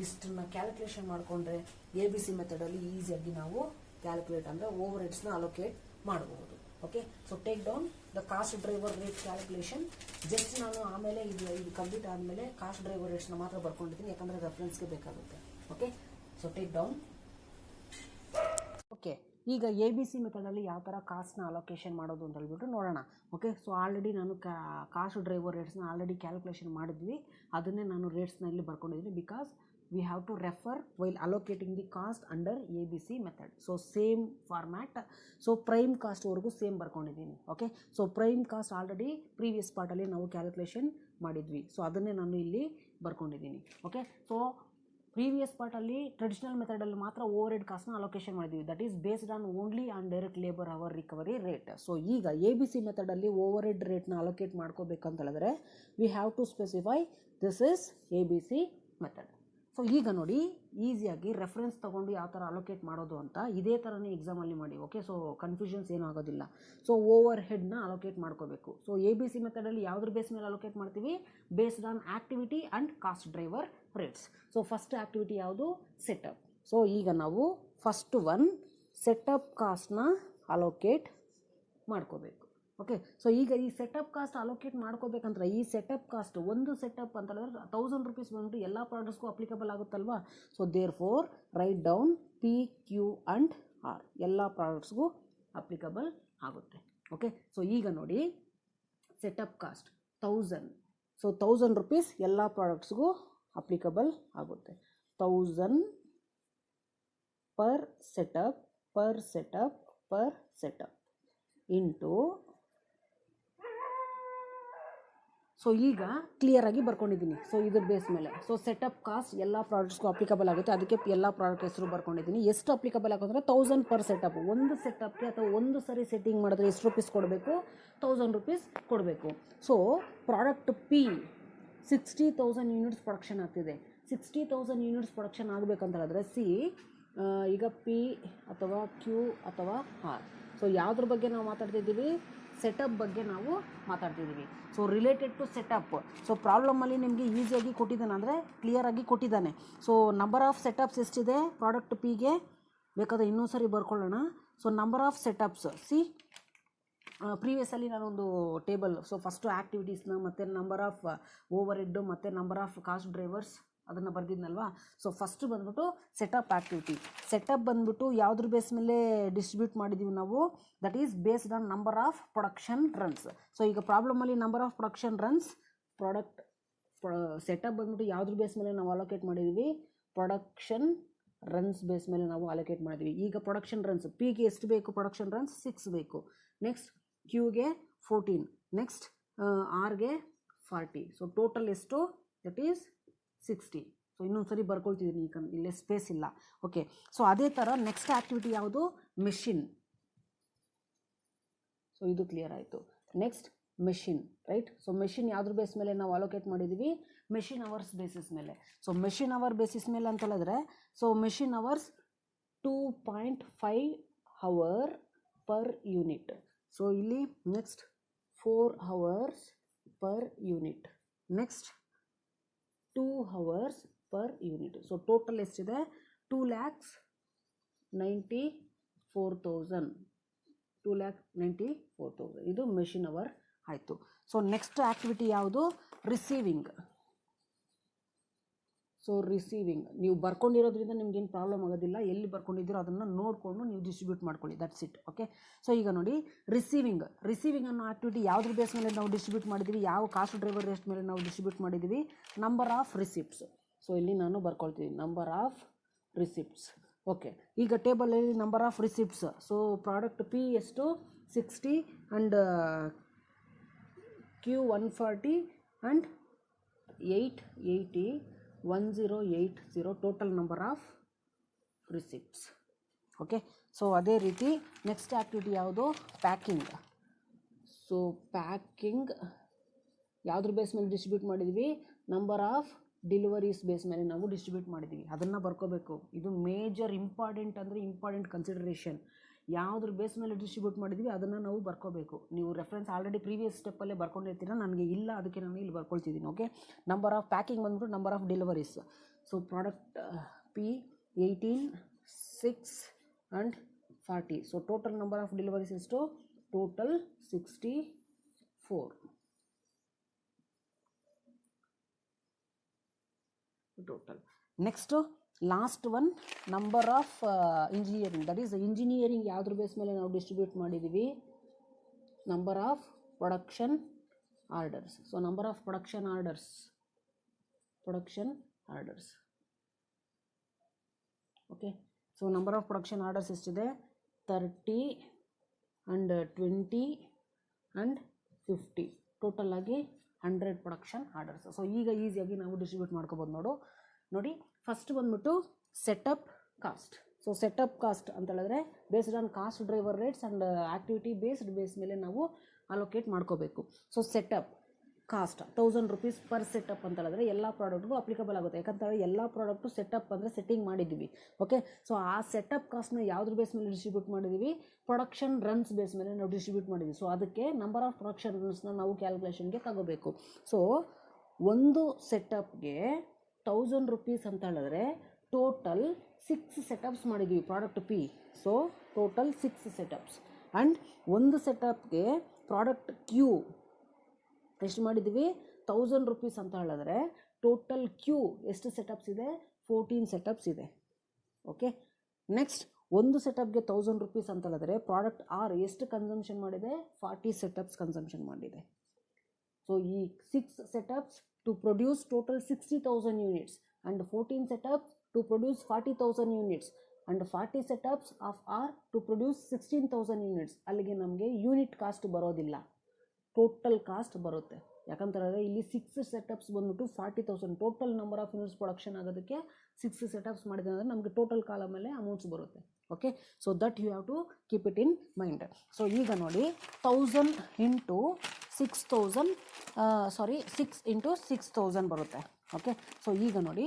ಇಷ್ಟನ್ನ ಕ್ಯಾಲ್ಕುಲೇಷನ್ ಮಾಡಿಕೊಂಡ್ರೆ ABC ಮೆಥಡಲ್ಲಿ ಈಸಿಯಾಗಿ ನಾವು ಕ್ಯಾಲ್ಕುಲೇಟ್ ಅಂದರೆ ಓವರ್ ಹೆಡ್ಸ್ನ ಅಲೋಕೇಟ್ ಮಾಡಬಹುದು. Okay, so take down the cost driver rate calculation. Just ನಾನು ಆಮೇಲೆ ಇದು ಕಂಪ್ಲೀಟ್ ಆದಮೇಲೆ ಕಾಸ್ಟ್ ಡ್ರೈವರ್ ರೇಟ್ಸ್ನ ಮಾತ್ರ ಬರ್ಕೊಂಡಿದ್ದೀನಿ, ಯಾಕಂದರೆ ರೆಫರೆನ್ಸ್ಗೆ ಬೇಕಾಗುತ್ತೆ. Okay, so take down. Okay, ಈಗ ABC ಮೆಥಡಲ್ಲಿ ಯಾವ ಥರ ಕಾಸ್ಟ್ನ ಅಲೋಕೇಶನ್ ಮಾಡೋದು ಅಂತ ಹೇಳ್ಬಿಟ್ಟು ನೋಡೋಣ. ಓಕೆ, ಸೊ ಆಲ್ರೆಡಿ ನಾನು ಕಾಸ್ಟ್ ಡ್ರೈವರ್ ರೇಟ್ಸ್ನ ಆಲ್ರೆಡಿ ಕ್ಯಾಲ್ಕುಲೇಷನ್ ಮಾಡಿದ್ವಿ, ಅದನ್ನೇ ನಾನು ರೇಟ್ಸ್ನ ಇಲ್ಲಿ ಬರ್ಕೊಂಡಿದ್ದೀನಿ. Because we have to refer while allocating the cost under ABC method. So same format. So prime cost ವರೆಗೂ ಸೇಮ್ ಬರ್ಕೊಂಡಿದ್ದೀನಿ. Okay, so prime cost already previous ಪಾರ್ಟಲ್ಲಿ ನಾವು ಕ್ಯಾಲ್ಕುಲೇಷನ್ ಮಾಡಿದ್ವಿ, ಸೊ ಅದನ್ನೇ ನಾನು ಇಲ್ಲಿ ಬರ್ಕೊಂಡಿದ್ದೀನಿ. ಓಕೆ, ಸೊ ಪ್ರೀವಿಯಸ್ ಪಾರ್ಟಲ್ಲಿ ಟ್ರೆಡಿಷನಲ್ ಮೆಥಡಲ್ಲಿ ಮಾತ್ರ ಓವರ್ ಹೆಡ್ ಕಾಸ್ಟ್ನ ಅಲೋಕೇಶನ್ ಮಾಡಿದ್ವಿ. That is based on only on direct labour hour recovery rate. So ಈಗ ABC ಮೆಥಡಲ್ಲಿ ಓವರ್ ಹೆಡ್ ರೇಟ್ನ ಅಲೋಕೇಟ್ ಮಾಡ್ಕೋಬೇಕಂತ ಹೇಳಿದ್ರೆ we have to specify this is ABC method. So ಈಗ ನೋಡಿ, ಈಸಿಯಾಗಿ ರೆಫರೆನ್ಸ್ ತೊಗೊಂಡು ಯಾವ ಥರ ಅಲೋಕೇಟ್ ಮಾಡೋದು ಅಂತ ಇದೇ ಥರನೇ ಎಕ್ಸಾಮಲ್ಲಿ ಮಾಡಿ. ಓಕೆ, ಸೊ ಕನ್ಫ್ಯೂಷನ್ಸ್ ಏನೂ ಆಗೋದಿಲ್ಲ. ಸೊ ಓವರ್ ಹೆಡ್ನ ಅಲೋಕೇಟ್ ಮಾಡ್ಕೋಬೇಕು. ಸೊ ABC ಮೆಥಡಲ್ಲಿ ಯಾವುದ್ರ ಬೇಸ್ ಮೇಲೆ ಅಲೋಕೇಟ್ ಮಾಡ್ತೀವಿ? Based on activity and cost driver rates. So first activity ಯಾವುದು? ಸೆಟಪ್. ಸೊ ಈಗ ನಾವು ಫಸ್ಟ್ ಒನ್ ಸೆಟಪ್ ಕಾಸ್ಟ್ನ ಅಲೋಕೇಟ್ ಮಾಡ್ಕೋಬೇಕು. ಓಕೆ, ಸೊ ಈಗ ಈ ಸೆಟಪ್ ಕಾಸ್ಟ್ ಅಲೋಕೇಟ್ ಮಾಡ್ಕೋಬೇಕಂದ್ರೆ ಈ ಸೆಟಪ್ ಕಾಸ್ಟ್ ಒಂದು ಸೆಟಪ್ ಅಂತ ಹೇಳಿದ್ರೆ 1000 rupees ಬಂದ್ಬಿಟ್ಟು ಎಲ್ಲ ಪ್ರಾಡಕ್ಟ್ಸ್ಗೂ ಅಪ್ಲಿಕಬಲ್ ಆಗುತ್ತಲ್ವಾ. So therefore write down PQ and R, ಎಲ್ಲ ಪ್ರಾಡಕ್ಟ್ಸ್ಗೂ ಅಪ್ಲಿಕಬಲ್ ಆಗುತ್ತೆ. ಓಕೆ, ಸೊ ಈಗ ನೋಡಿ ಸೆಟಪ್ ಕಾಸ್ಟ್ 1000. ಸೊ 1000 rupees ಎಲ್ಲ ಪ್ರಾಡಕ್ಟ್ಸ್ಗೂ ಅಪ್ಲಿಕಬಲ್ ಆಗುತ್ತೆ. 1000 ಪರ್ ಸೆಟಪ್ ಇಂಟು. ಸೊ ಈಗ ಕ್ಲಿಯರಾಗಿ ಬರ್ಕೊಂಡಿದ್ದೀನಿ. ಸೊ ಇದ್ರ ಬೇಸ್ ಮೇಲೆ ಸೊ ಸೆಟಪ್ ಕಾಸ್ಟ್ ಎಲ್ಲ ಪ್ರಾಡಕ್ಟ್ಸ್ಗೂ ಅಪ್ಲಿಕಬಲ್ ಆಗುತ್ತೆ, ಅದಕ್ಕೆ ಎಲ್ಲ ಪ್ರಾಡಕ್ಟ್ ಹೆಸರು ಬರ್ಕೊಂಡಿದ್ದೀನಿ. ಎಷ್ಟು ಅಪ್ಲಿಕಬಲ್ ಆಗುತ್ತೆ? 1000 ಪರ್ ಸೆಟಪ್. ಒಂದು ಸೆಟಪ್ಗೆ ಅಥವಾ ಒಂದು ಸರಿ ಸೆಟ್ಟಿಂಗ್ ಮಾಡಿದ್ರೆ ಎಷ್ಟು ರೂಪೀಸ್ ಕೊಡಬೇಕು? 1000 rupees ಕೊಡಬೇಕು. So product P 60,000 units production ಆಗ್ತಿದೆ. 60,000 ಯೂನಿಟ್ಸ್ ಪ್ರೊಡಕ್ಷನ್ ಆಗಬೇಕಂತ ಹೇಳಿದ್ರೆ ಈಗ P ಅಥವಾ Q ಅಥವಾ R. ಸೊ ಯಾವುದ್ರ ಬಗ್ಗೆ ನಾವು ಮಾತಾಡ್ತಿದ್ದೀವಿ? ಸೆಟಪ್ ಬಗ್ಗೆ ನಾವು ಮಾತಾಡ್ತಿದ್ದೀವಿ. So related to setup. So ಪ್ರಾಬ್ಲಮಲ್ಲಿ ನಿಮಗೆ ಈಸಿಯಾಗಿ ಕೊಟ್ಟಿದ್ದಾನೆ, ಅಂದರೆ ಕ್ಲಿಯರಾಗಿ ಕೊಟ್ಟಿದ್ದಾನೆ. ಸೊ ನಂಬರ್ ಆಫ್ ಸೆಟಪ್ಸ್ ಎಷ್ಟಿದೆ ಪ್ರಾಡಕ್ಟ್ Pಗೆ? ಬೇಕಾದರೆ ಇನ್ನೊಂದು ಸರಿ ಬರ್ಕೊಳ್ಳೋಣ. ಸೊ ನಂಬರ್ ಆಫ್ ಸೆಟಪ್ಸ್ ಪ್ರೀವಿಯಸ್ಸಲ್ಲಿ ನಾನೊಂದು ಟೇಬಲ್, ಸೊ ಫಸ್ಟು ಆ್ಯಕ್ಟಿವಿಟೀಸ್ನ ಮತ್ತು ನಂಬರ್ ಆಫ್ ಓವರ್ ಹೆಡ್ಡು ಮತ್ತು ನಂಬರ್ ಆಫ್ ಕಾಸ್ಟ್ ಡ್ರೈವರ್ಸ್ ಅದನ್ನು ಬರ್ದಿದ್ನಲ್ವಾ. ಸೊ ಫಸ್ಟ್ ಬಂದ್ಬಿಟ್ಟು ಸೆಟಪ್ ಆ್ಯಕ್ಟಿವಿಟಿ. ಸೆಟಪ್ ಬಂದ್ಬಿಟ್ಟು ಯಾವುದ್ರ ಬೇಸ್ ಮೇಲೆ ಡಿಸ್ಟ್ರಿಬ್ಯೂಟ್ ಮಾಡಿದ್ದೀವಿ ನಾವು? That is based on number of production runs. So ಈಗ ಪ್ರಾಬ್ಲಮಲ್ಲಿ number of production runs setup ಬಂದ್ಬಿಟ್ಟು ಯಾವುದ್ರ ಬೇಸ್ ಮೇಲೆ ನಾವು ಅಲೋಕೇಟ್ ಮಾಡಿದ್ದೀವಿ? ಪ್ರೊಡಕ್ಷನ್ ರನ್ಸ್ ಬೇಸ್ ಮೇಲೆ ನಾವು ಅಲೋಕೇಟ್ ಮಾಡಿದ್ವಿ. ಈಗ ಪ್ರೊಡಕ್ಷನ್ ರನ್ಸ್ Pಗೆ ಎಷ್ಟು ಬೇಕು? ಪ್ರೊಡಕ್ಷನ್ ರನ್ಸ್ 6 ಬೇಕು. ನೆಕ್ಸ್ಟ್ Qಗೆ 14, ನೆಕ್ಸ್ಟ್ Rಗೆ 40. ಸೊ ಟೋಟಲ್ ಎಷ್ಟು? That is 60. ಸೊ ಇನ್ನೊಂದು ಸರಿ ಬರ್ಕೊಳ್ತಿದ್ದೀನಿ, ಇಲ್ಲೇ ಸ್ಪೇಸ್ ಇಲ್ಲ. ಓಕೆ, ಸೊ ಅದೇ ಥರ ನೆಕ್ಸ್ಟ್ ಆ್ಯಕ್ಟಿವಿಟಿ ಯಾವುದು? ಮೆಷಿನ್. ಸೊ ಇದು ಕ್ಲಿಯರ್ ಆಯಿತು. Next machine, right. So machine ಯಾವುದ್ರ ಬೇಸ್ ಮೇಲೆ ನಾವು ಅಲೋಕೇಟ್ ಮಾಡಿದ್ದೀವಿ? ಮೆಷಿನ್ ಅವರ್ಸ್ ಬೇಸಿಸ್ ಮೇಲೆ. ಸೊ ಮೆಷಿನ್ ಅವರ್ ಬೇಸಿಸ್ ಮೇಲೆ ಅಂತ ಹೇಳಿದ್ರೆ, so machine hours 2.5 hour per unit. So ಇಲ್ಲಿ next 4 hours per unit, next 2 hours per unit. So total ಎಷ್ಟಿದೆ? 2,94,000. 2,94,000 ಇದು ಮೆಷಿನ್ ಅವರ್ ಆಯಿತು. ಸೊ ನೆಕ್ಸ್ಟ್ ಆ್ಯಕ್ಟಿವಿಟಿ ಯಾವುದು? ರಿಸೀವಿಂಗ್. ಸೊ ರಿಸೀವಿಂಗ್ ನೀವು ಬರ್ಕೊಂಡಿರೋದ್ರಿಂದ ನಿಮ್ಗೇನು ಪ್ರಾಬ್ಲಮ್ ಆಗೋದಿಲ್ಲ. ಎಲ್ಲಿ ಬರ್ಕೊಂಡಿದ್ದೀರೋ ಅದನ್ನು ನೋಡಿಕೊಂಡು ನೀವು ಡಿಸ್ಟ್ರಿಬ್ಯೂಟ್ ಮಾಡ್ಕೊಳ್ಳಿ, ದಟ್ಸ್ ಇಟ್. ಓಕೆ. ಸೊ ಈಗ ನೋಡಿ ರಿಸೀವಿಂಗ್ ಅನ್ನೋ ಆ್ಯಕ್ಟಿವಿಟಿ ಯಾವುದ್ರ ಬೇಸ್ ಮೇಲೆ ನಾವು ಡಿಸ್ಟ್ರಿಬ್ಯೂಟ್ ಮಾಡಿದ್ದೀವಿ? ಯಾವ ಕಾಸ್ಟ್ ಡ್ರೈವರ್ ರೇಟ್ ಮೇಲೆ ನಾವು ಡಿಸ್ಟ್ರಿಬ್ಯೂಟ್ ಮಾಡಿದ್ದೀವಿ? Number of receipts. ಸೊ ಇಲ್ಲಿ ನಾನು ಬರ್ಕೊಳ್ತೀನಿ ನಂಬರ್ ಆಫ್ ರಿಸಿಪ್ಟ್ಸ್. ಓಕೆ. ಈಗ ಟೇಬಲಲ್ಲಿ number of receipts. So product P ಎಷ್ಟು? 60 and Q 140 and 880 1080 total number of receipts. Okay. So ಅದೇ ರೀತಿ ನೆಕ್ಸ್ಟ್ ಆ್ಯಕ್ಟಿವಿಟಿ ಯಾವುದು? ಪ್ಯಾಕಿಂಗ್. ಸೊ ಪ್ಯಾಕಿಂಗ್ ಯಾವುದ್ರ ಬೇಸ್ ಮೇಲೆ ಡಿಸ್ಟ್ರಿಬ್ಯೂಟ್ ಮಾಡಿದ್ವಿ? ನಂಬರ್ ಆಫ್ ಡೆಲಿವರೀಸ್ ಬೇಸ್ ಮೇಲೆ ನಾವು ಡಿಸ್ಟ್ರಿಬ್ಯೂಟ್ ಮಾಡಿದ್ದೀವಿ. ಅದನ್ನು ಬರ್ಕೋಬೇಕು. ಇದು ಮೇಜರ್ ಇಂಪಾರ್ಟೆಂಟ್, ಅಂದರೆ ಇಂಪಾರ್ಟೆಂಟ್ ಕನ್ಸಿಡರೇಷನ್. ಯಾವುದ್ರ ಬೇಸ್ ಮೇಲೆ ಡಿಸ್ಟ್ರಿಬ್ಯೂಟ್ ಮಾಡಿದ್ವಿ ಅದನ್ನು ನಾವು ಬರ್ಕೋಬೇಕು. ನೀವು ರೆಫರೆನ್ಸ್ ಆಲ್ರೆಡಿ ಪ್ರೀವಿಯಸ್ ಸ್ಟೆಪ್ಪಲ್ಲೇ ಬರ್ಕೊಂಡಿರ್ತೀರ, ನನಗೆ ಇಲ್ಲ, ಅದಕ್ಕೆ ನಾನು ಇಲ್ಲಿ ಬರ್ಕೊಳ್ತಿದ್ದೀನಿ. ಓಕೆ. ನಂಬರ್ ಆಫ್ ಪ್ಯಾಕಿಂಗ್ ಬಂದ್ಬಿಟ್ಟು number of deliveries. So product P 18, 6 and 40. So total number of deliveries ಎಷ್ಟು? Total 64 total. Next last one number of engineering. That is engineering ಯಾವುದ್ರ ಬೇಸ್ ಮೇಲೆ ನಾವು ಡಿಸ್ಟ್ರಿಬ್ಯೂಟ್ ಮಾಡಿದ್ದೀವಿ? Number of production orders. So number of production orders. Okay. So number of production orders ಎಷ್ಟಿದೆ? 30 ಆ್ಯಂಡ್ 20 ಆ್ಯಂಡ್ 50. ಟೋಟಲ್ ಆಗಿ 100 ಪ್ರೊಡಕ್ಷನ್ ಆರ್ಡರ್ಸ್. ಸೊ ಈಗ ಈಸಿಯಾಗಿ ನಾವು ಡಿಸ್ಟ್ರಿಬ್ಯೂಟ್ ಮಾಡ್ಕೋಬೋದು. ನೋಡಿ ಫಸ್ಟ್ ಬಂದ್ಬಿಟ್ಟು setup cost. So setup cost ಅಂತ ಹೇಳಿದ್ರೆ based on cost driver rates and activity base ಮೇಲೆ ನಾವು ಅಲೋಕೇಟ್ ಮಾಡ್ಕೋಬೇಕು. So setup cost 1000 rupees per setup ಅಂತ ಹೇಳಿದ್ರೆ ಎಲ್ಲ ಪ್ರಾಡಕ್ಟ್ಗೂ ಅಪ್ಲಿಕಬಲ್ ಆಗುತ್ತೆ. ಯಾಕಂತಂದರೆ ಎಲ್ಲ ಪ್ರಾಡಕ್ಟು ಸೆಟಪ್ ಅಂದರೆ ಸೆಟ್ಟಿಂಗ್ ಮಾಡಿದ್ದೀವಿ. ಓಕೆ. ಸೊ ಆ ಸೆಟಪ್ ಕಾಸ್ಟ್ನ ಯಾವುದ್ರ ಬೇಸ್ ಮೇಲೆ ಡಿಸ್ಟ್ರಿಬ್ಯೂಟ್ ಮಾಡಿದ್ದೀವಿ? ಪ್ರೊಡಕ್ಷನ್ ರನ್ಸ್ ಬೇಸ್ ಮೇಲೆ ನಾವು ಡಿಸ್ಟ್ರಿಬ್ಯೂಟ್ ಮಾಡಿದ್ದೀವಿ. ಸೊ ಅದಕ್ಕೆ ನಂಬರ್ ಆಫ್ ಪ್ರೊಡಕ್ಷನ್ ರನ್ಸ್ನ ನಾವು ಕ್ಯಾಲ್ಕುಲೇಷನ್ಗೆ ತಗೋಬೇಕು. ಸೊ ಒಂದು ಸೆಟಪ್ಗೆ 1000 rupees ಅಂತ ಹೇಳಿದ್ರೆ ಟೋಟಲ್ 6 ಸೆಟಪ್ಸ್ ಮಾಡಿದ್ದೀವಿ product P. So total 6 setups. And ಒಂದು ಸೆಟಪ್ಗೆ ಪ್ರಾಡಕ್ಟ್ ಕ್ಯೂ ಎಷ್ಟು ಮಾಡಿದ್ದೀವಿ? 1000 rupees ಅಂತ ಹೇಳಿದ್ರೆ ಟೋಟಲ್ ಕ್ಯೂ ಎಷ್ಟು ಸೆಟಪ್ಸ್ ಇದೆ? 14 ಸೆಟಪ್ಸ್ ಇದೆ. ಓಕೆ. ನೆಕ್ಸ್ಟ್ ಒಂದು ಸೆಟಪ್ಗೆ 1000 rupees ಅಂತ ಹೇಳಿದ್ರೆ ಪ್ರಾಡಕ್ಟ್ ಆರ್ ಎಷ್ಟು ಕನ್ಸಂಪ್ಷನ್ ಮಾಡಿದೆ? 40 ಸೆಟಪ್ಸ್ ಕನ್ಸಂಪ್ಷನ್ ಮಾಡಿದೆ. ಸೊ ಈ 6 setups to produce total 60,000 units and 14 setups to produce 40,000 units and 40 setups of R to produce 16,000 units. ಅಲ್ಲಿಗೆ ನಮಗೆ ಯೂನಿಟ್ ಕಾಸ್ಟ್ ಬರೋದಿಲ್ಲ, ಟೋಟಲ್ ಕಾಸ್ಟ್ ಬರುತ್ತೆ. ಯಾಕಂತಂದರೆ ಇಲ್ಲಿ 6 ಸೆಟಪ್ಸ್ ಬಂದ್ಬಿಟ್ಟು 40,000 total number of units production ಆಗೋದಕ್ಕೆ 6 ಸೆಟಪ್ಸ್ ಮಾಡಿದೆ ಅಂದರೆ ನಮಗೆ ಟೋಟಲ್ ಕಾಲಮ್ ಮೇಲೆ ಅಮೌಂಟ್ಸ್ ಬರುತ್ತೆ. Okay. So that you have to keep it in mind. So ಈಗ ನೋಡಿ 1000 ಇಂಟು 6000 6 ಇಂಟು 6000 ಬರುತ್ತೆ. ಓಕೆ. ಸೊ ಈಗ ನೋಡಿ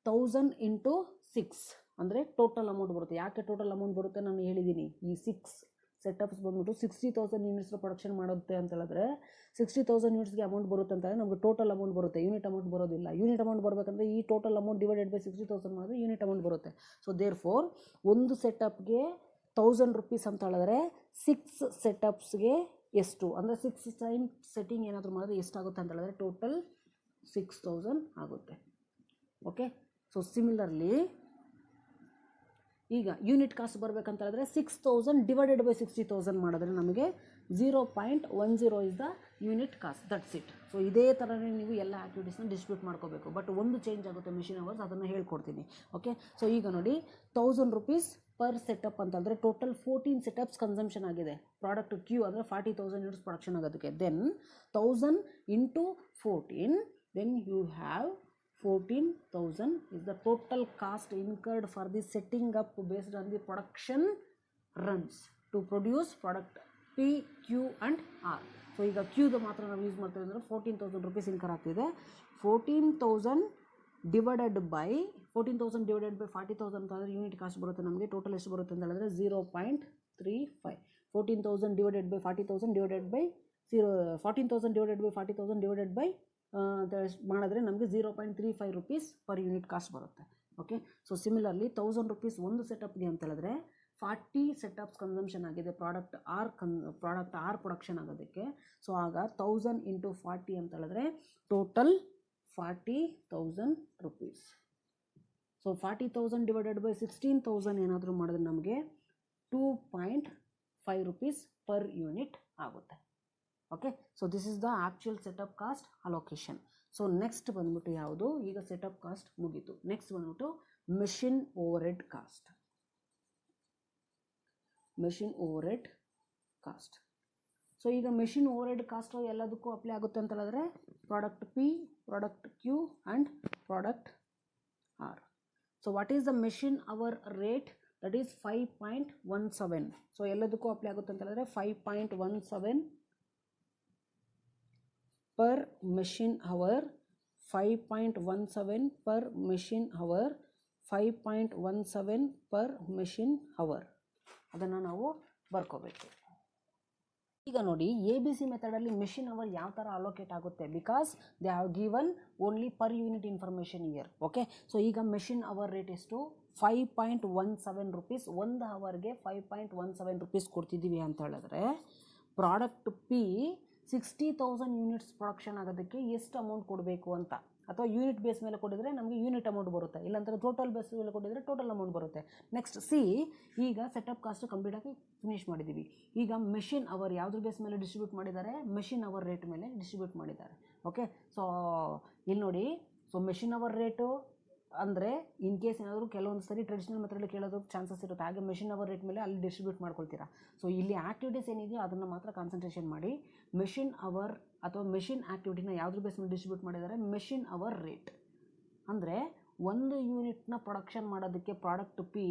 1000 ಇಂಟು 6 ಅಂದರೆ ಟೋಟಲ್ ಅಮೌಂಟ್ ಬರುತ್ತೆ. ಯಾಕೆ ಟೋಟಲ್ ಅಮೌಂಟ್ ಬರುತ್ತೆ ನಾನು ಹೇಳಿದ್ದೀನಿ. ಈ 6 ಸೆಟಪ್ಸ್ ಬಂದ್ಬಿಟ್ಟು 60,000 ಯೂನಿಟ್ಸ್ ಪ್ರೊಡಕ್ಷನ್ ಮಾಡುತ್ತೆ ಅಂತ ಹೇಳಿದ್ರೆ 60,000 ಯೂನಿಟ್ಸ್ಗೆ ಅಮೌಂಟ್ ಬರುತ್ತೆ ಅಂತಂದರೆ ನಮಗೆ ಟೋಟಲ್ ಅಮೌಂಟ್ ಬರುತ್ತೆ, ಯೂನಿಟ್ ಅಮೌಂಟ್ ಬರೋದಿಲ್ಲ. ಯೂನಿಟ್ ಅಮೌಂಟ್ ಬರಬೇಕಂದ್ರೆ ಈ ಟೋಟಲ್ ಅಮೌಂಟ್ ಡಿವೈಡೆಡ್ ಬೈ 60,000 ಮಾಡಿದ್ರೆ ಯೂನಿಟ್ ಅಮೌಂಟ್ ಬರುತ್ತೆ. ಸೊ ದೇರ್ ಫೋರ್ ಒಂದು ಸೆಟಪ್ಗೆ 1000 rupees ಅಂತ ಹೇಳಿದ್ರೆ 6 ಸೆಟಪ್ಸ್ಗೆ ಎಷ್ಟು ಅಂದರೆ 6 ಟೈಮ್ ಸೆಟ್ಟಿಂಗ್ ಏನಾದರೂ ಮಾಡಿದ್ರೆ ಎಷ್ಟಾಗುತ್ತೆ ಅಂತ ಹೇಳಿದ್ರೆ ಟೋಟಲ್ 6000 ಆಗುತ್ತೆ. ಓಕೆ. ಸೊ ಸಿಮಿಲರ್ಲಿ ಈಗ ಯೂನಿಟ್ ಕಾಸ್ಟ್ ಬರಬೇಕಂತ ಹೇಳಿದ್ರೆ 6000 ಡಿವೈಡೆಡ್ ಬೈ 60,000 ಮಾಡಿದ್ರೆ ನಮಗೆ 0.10 is the unit cost. That's it. So ಇದೇ ಥರನೇ ನೀವು ಎಲ್ಲ ಆ್ಯಕ್ಟಿವಿಟೀಸ್ನ ಡಿಸ್ಟ್ರಿಬ್ಯೂಟ್ ಮಾಡ್ಕೋಬೇಕು. ಬಟ್ ಒಂದು ಚೇಂಜ್ ಆಗುತ್ತೆ ಮಿಷಿನ್ ಅವರ್ಸ್, ಅದನ್ನು ಹೇಳ್ಕೊಡ್ತೀನಿ. ಓಕೆ. ಸೊ ಈಗ ನೋಡಿ 1000 rupees ಪರ್ ಸೆಟಪ್ ಅಂತಂದರೆ ಟೋಟಲ್ 14 ಸೆಟಪ್ಸ್ ಕನ್ಸಂಪ್ಷನ್ ಆಗಿದೆ. ಪ್ರಾಡಕ್ಟ್ ಕ್ಯೂ ಅಂದರೆ 40,000 ಯೂನಿಟ್ಸ್ ಪ್ರೊಡಕ್ಷನ್ ಆಗೋದಕ್ಕೆ. Then 1000 into 14 then you have 14,000 is the total cost incurred for the setting up based on the production runs to produce product P Q and R. So ಈಗ ಕ್ಯೂದು ಮಾತ್ರ ನಾವು ಯೂಸ್ ಮಾಡ್ತೀವಿ ಅಂದರೆ 14,000 ರೂಪೀಸ್ ಇನ್ಕರ್ ಆಗ್ತಿದೆ. 14,000 ಡಿವೈಡೆಡ್ ಬೈ 40,000 ಅಂತಂದರೆ ಯೂನಿಟ್ ಕಾಸ್ಟ್ ಬರುತ್ತೆ ನಮಗೆ. ಟೋಟಲ್ ಎಷ್ಟು ಬರುತ್ತೆ ಅಂತ ಹೇಳಿದ್ರೆ 0.35. 14,000 divided by 40,000 divided by 14,000 divided by 40,000 divided by ಮಾಡಿದ್ರೆ ನಮಗೆ 0.35 ರೂಪೀಸ್ ಪರ್ ಯೂನಿಟ್ ಕಾಸ್ಟ್ ಬರುತ್ತೆ. ಓಕೆ, ಸೊ ಸಿಮಿಲರ್ಲಿ 1,000 ರೂಪೀಸ್ ಒಂದು ಸೆಟಪ್ಗೆ ಅಂತ ಹೇಳಿದ್ರೆ 40 ಸೆಟಪ್ಸ್ ಕನ್ಸಂಪ್ಷನ್ ಆಗಿದೆ ಪ್ರಾಡಕ್ಟ್ ಆರ್ ಪ್ರೊಡಕ್ಷನ್ ಆಗೋದಕ್ಕೆ. ಸೊ ಆಗ 1000 ಇಂಟು 40 ಅಂತ ಹೇಳಿದ್ರೆ total 40,000 rupees. So 40,000 divided by 16,000 ಏನಾದರೂ ಮಾಡಿದ್ರೆ ನಮಗೆ 2.5 ರೂಪೀಸ್ ಪರ್ ಯೂನಿಟ್ ಆಗುತ್ತೆ. Okay, so this is the actual setup cost allocation. So next ಬಂದ್ಬಿಟ್ಟು ಯಾವುದು, ಈಗ ಸೆಟಪ್ ಕಾಸ್ಟ್ ಮುಗೀತು. ನೆಕ್ಸ್ಟ್ ಬಂದ್ಬಿಟ್ಟು machine overhead cost. Machine overhead cost. So ಈಗ ಮೆಷಿನ್ ಓವರ್ ಹೆಡ್ ಕಾಸ್ಟು ಎಲ್ಲದಕ್ಕೂ ಅಪ್ಲೈ ಆಗುತ್ತೆ ಅಂತ ಹೇಳಿದ್ರೆ product P, product Q and product R. So what is the machine hour rate? That is 5.17. So ಎಲ್ಲದಕ್ಕೂ ಅಪ್ಲೈ ಆಗುತ್ತೆ ಅಂತ ಹೇಳಿದ್ರೆ 5.17 per machine hour, 5.17 per machine hour, 5.17 per machine hour. ಅದನ್ನು ನಾವು ಬರ್ಕೋಬೇಕು. ಈಗ ನೋಡಿ, ABC ಮೆಥಡಲ್ಲಿ ಮೆಷಿನ್ ಅವರ್ ಯಾವ ಥರ ಅಲೋಕೇಟ್ ಆಗುತ್ತೆ, because they have given only per unit information year. Okay, so ಈಗ ಮೆಷಿನ್ ಅವರ್ ರೇಟ್ ಎಷ್ಟು? 5.17 ರೂಪೀಸ್. ಒಂದು ಅವರ್ಗೆ 5.17 ರೂಪೀಸ್ ಕೊಡ್ತಿದ್ದೀವಿ ಅಂತ ಹೇಳಿದ್ರೆ ಪ್ರಾಡಕ್ಟ್ ಪಿ 60,000 ಯೂನಿಟ್ಸ್ ಪ್ರೊಡಕ್ಷನ್ ಆಗೋದಕ್ಕೆ ಎಷ್ಟು ಅಮೌಂಟ್ ಕೊಡಬೇಕು ಅಂತ, ಅಥವಾ ಯೂನಿಟ್ ಬೇಸ್ ಮೇಲೆ ಕೊಟ್ಟಿದ್ರೆ ನಮಗೆ ಯೂನಿಟ್ ಅಮೌಂಟ್ ಬರುತ್ತೆ, ಇಲ್ಲಾಂದರೆ ಟೋಟಲ್ ಬೇಸ್ ಮೇಲೆ ಕೊಟ್ಟಿದ್ರೆ ಟೋಟಲ್ ಅಮೌಂಟ್ ಬರುತ್ತೆ. ನೆಕ್ಸ್ಟ್ ಸಿ, ಈಗ ಸೆಟಪ್ ಕಾಸ್ಟ್ ಕಂಪ್ಲೀಟಾಗಿ ಫಿನಿಷ್ ಮಾಡಿದ್ದೀವಿ. ಈಗ ಮೆಷಿನ್ ಅವರ್ ಯಾವುದ್ರ ಬೇಸ್ ಮೇಲೆ ಡಿಸ್ಟ್ರಿಬ್ಯೂಟ್ ಮಾಡಿದ್ದಾರೆ? ಮೆಷಿನ್ ಅವರ್ ರೇಟ್ ಮೇಲೆ ಡಿಸ್ಟ್ರಿಬ್ಯೂಟ್ ಮಾಡಿದ್ದಾರೆ. ಓಕೆ, ಸೊ ಇಲ್ಲಿ ನೋಡಿ, ಸೊ ಮೆಷಿನ್ ಅವರ್ ರೇಟು ಅಂದರೆ ಇನ್ ಕೇಸ್ ಏನಾದರೂ ಕೆಲವೊಂದು ಸರಿ ಟ್ರೆಡಿಷನಲ್ ಮೆಥಡಲ್ಲಿ ಕೇಳೋದಕ್ಕೆ ಚಾನ್ಸಸ್ ಇರುತ್ತೆ. ಹಾಗೆ ಮೆಷಿನ್ ಅವರ್ ರೇಟ್ ಮೇಲೆ ಅಲ್ಲಿ ಡಿಸ್ಟ್ರಿಬ್ಯೂಟ್ ಮಾಡ್ಕೊಳ್ತೀರಾ. ಸೊ ಇಲ್ಲಿ ಆ್ಯಕ್ಟಿವಿಟೀಸ್ ಏನಿದೆಯೋ ಅದನ್ನು ಮಾತ್ರ ಕಾನ್ಸಂಟ್ರೇಷನ್ ಮಾಡಿ. ಮೆಷಿನ್ ಅವರ್ ಅಥವಾ ಮೆಷಿನ್ ಆ್ಯಕ್ಟಿವಿಟಿನ ಯಾವುದ್ರ ಬೇಸ್ ಮೇಲೆ ಡಿಸ್ಟ್ರಿಬ್ಯೂಟ್ ಮಾಡಿದ್ದಾರೆ? Machine hour rate. ಅಂದರೆ ಒಂದು ಯೂನಿಟ್ನ ಪ್ರೊಡಕ್ಷನ್ ಮಾಡೋದಕ್ಕೆ ಪ್ರಾಡಕ್ಟ್ ಪಿ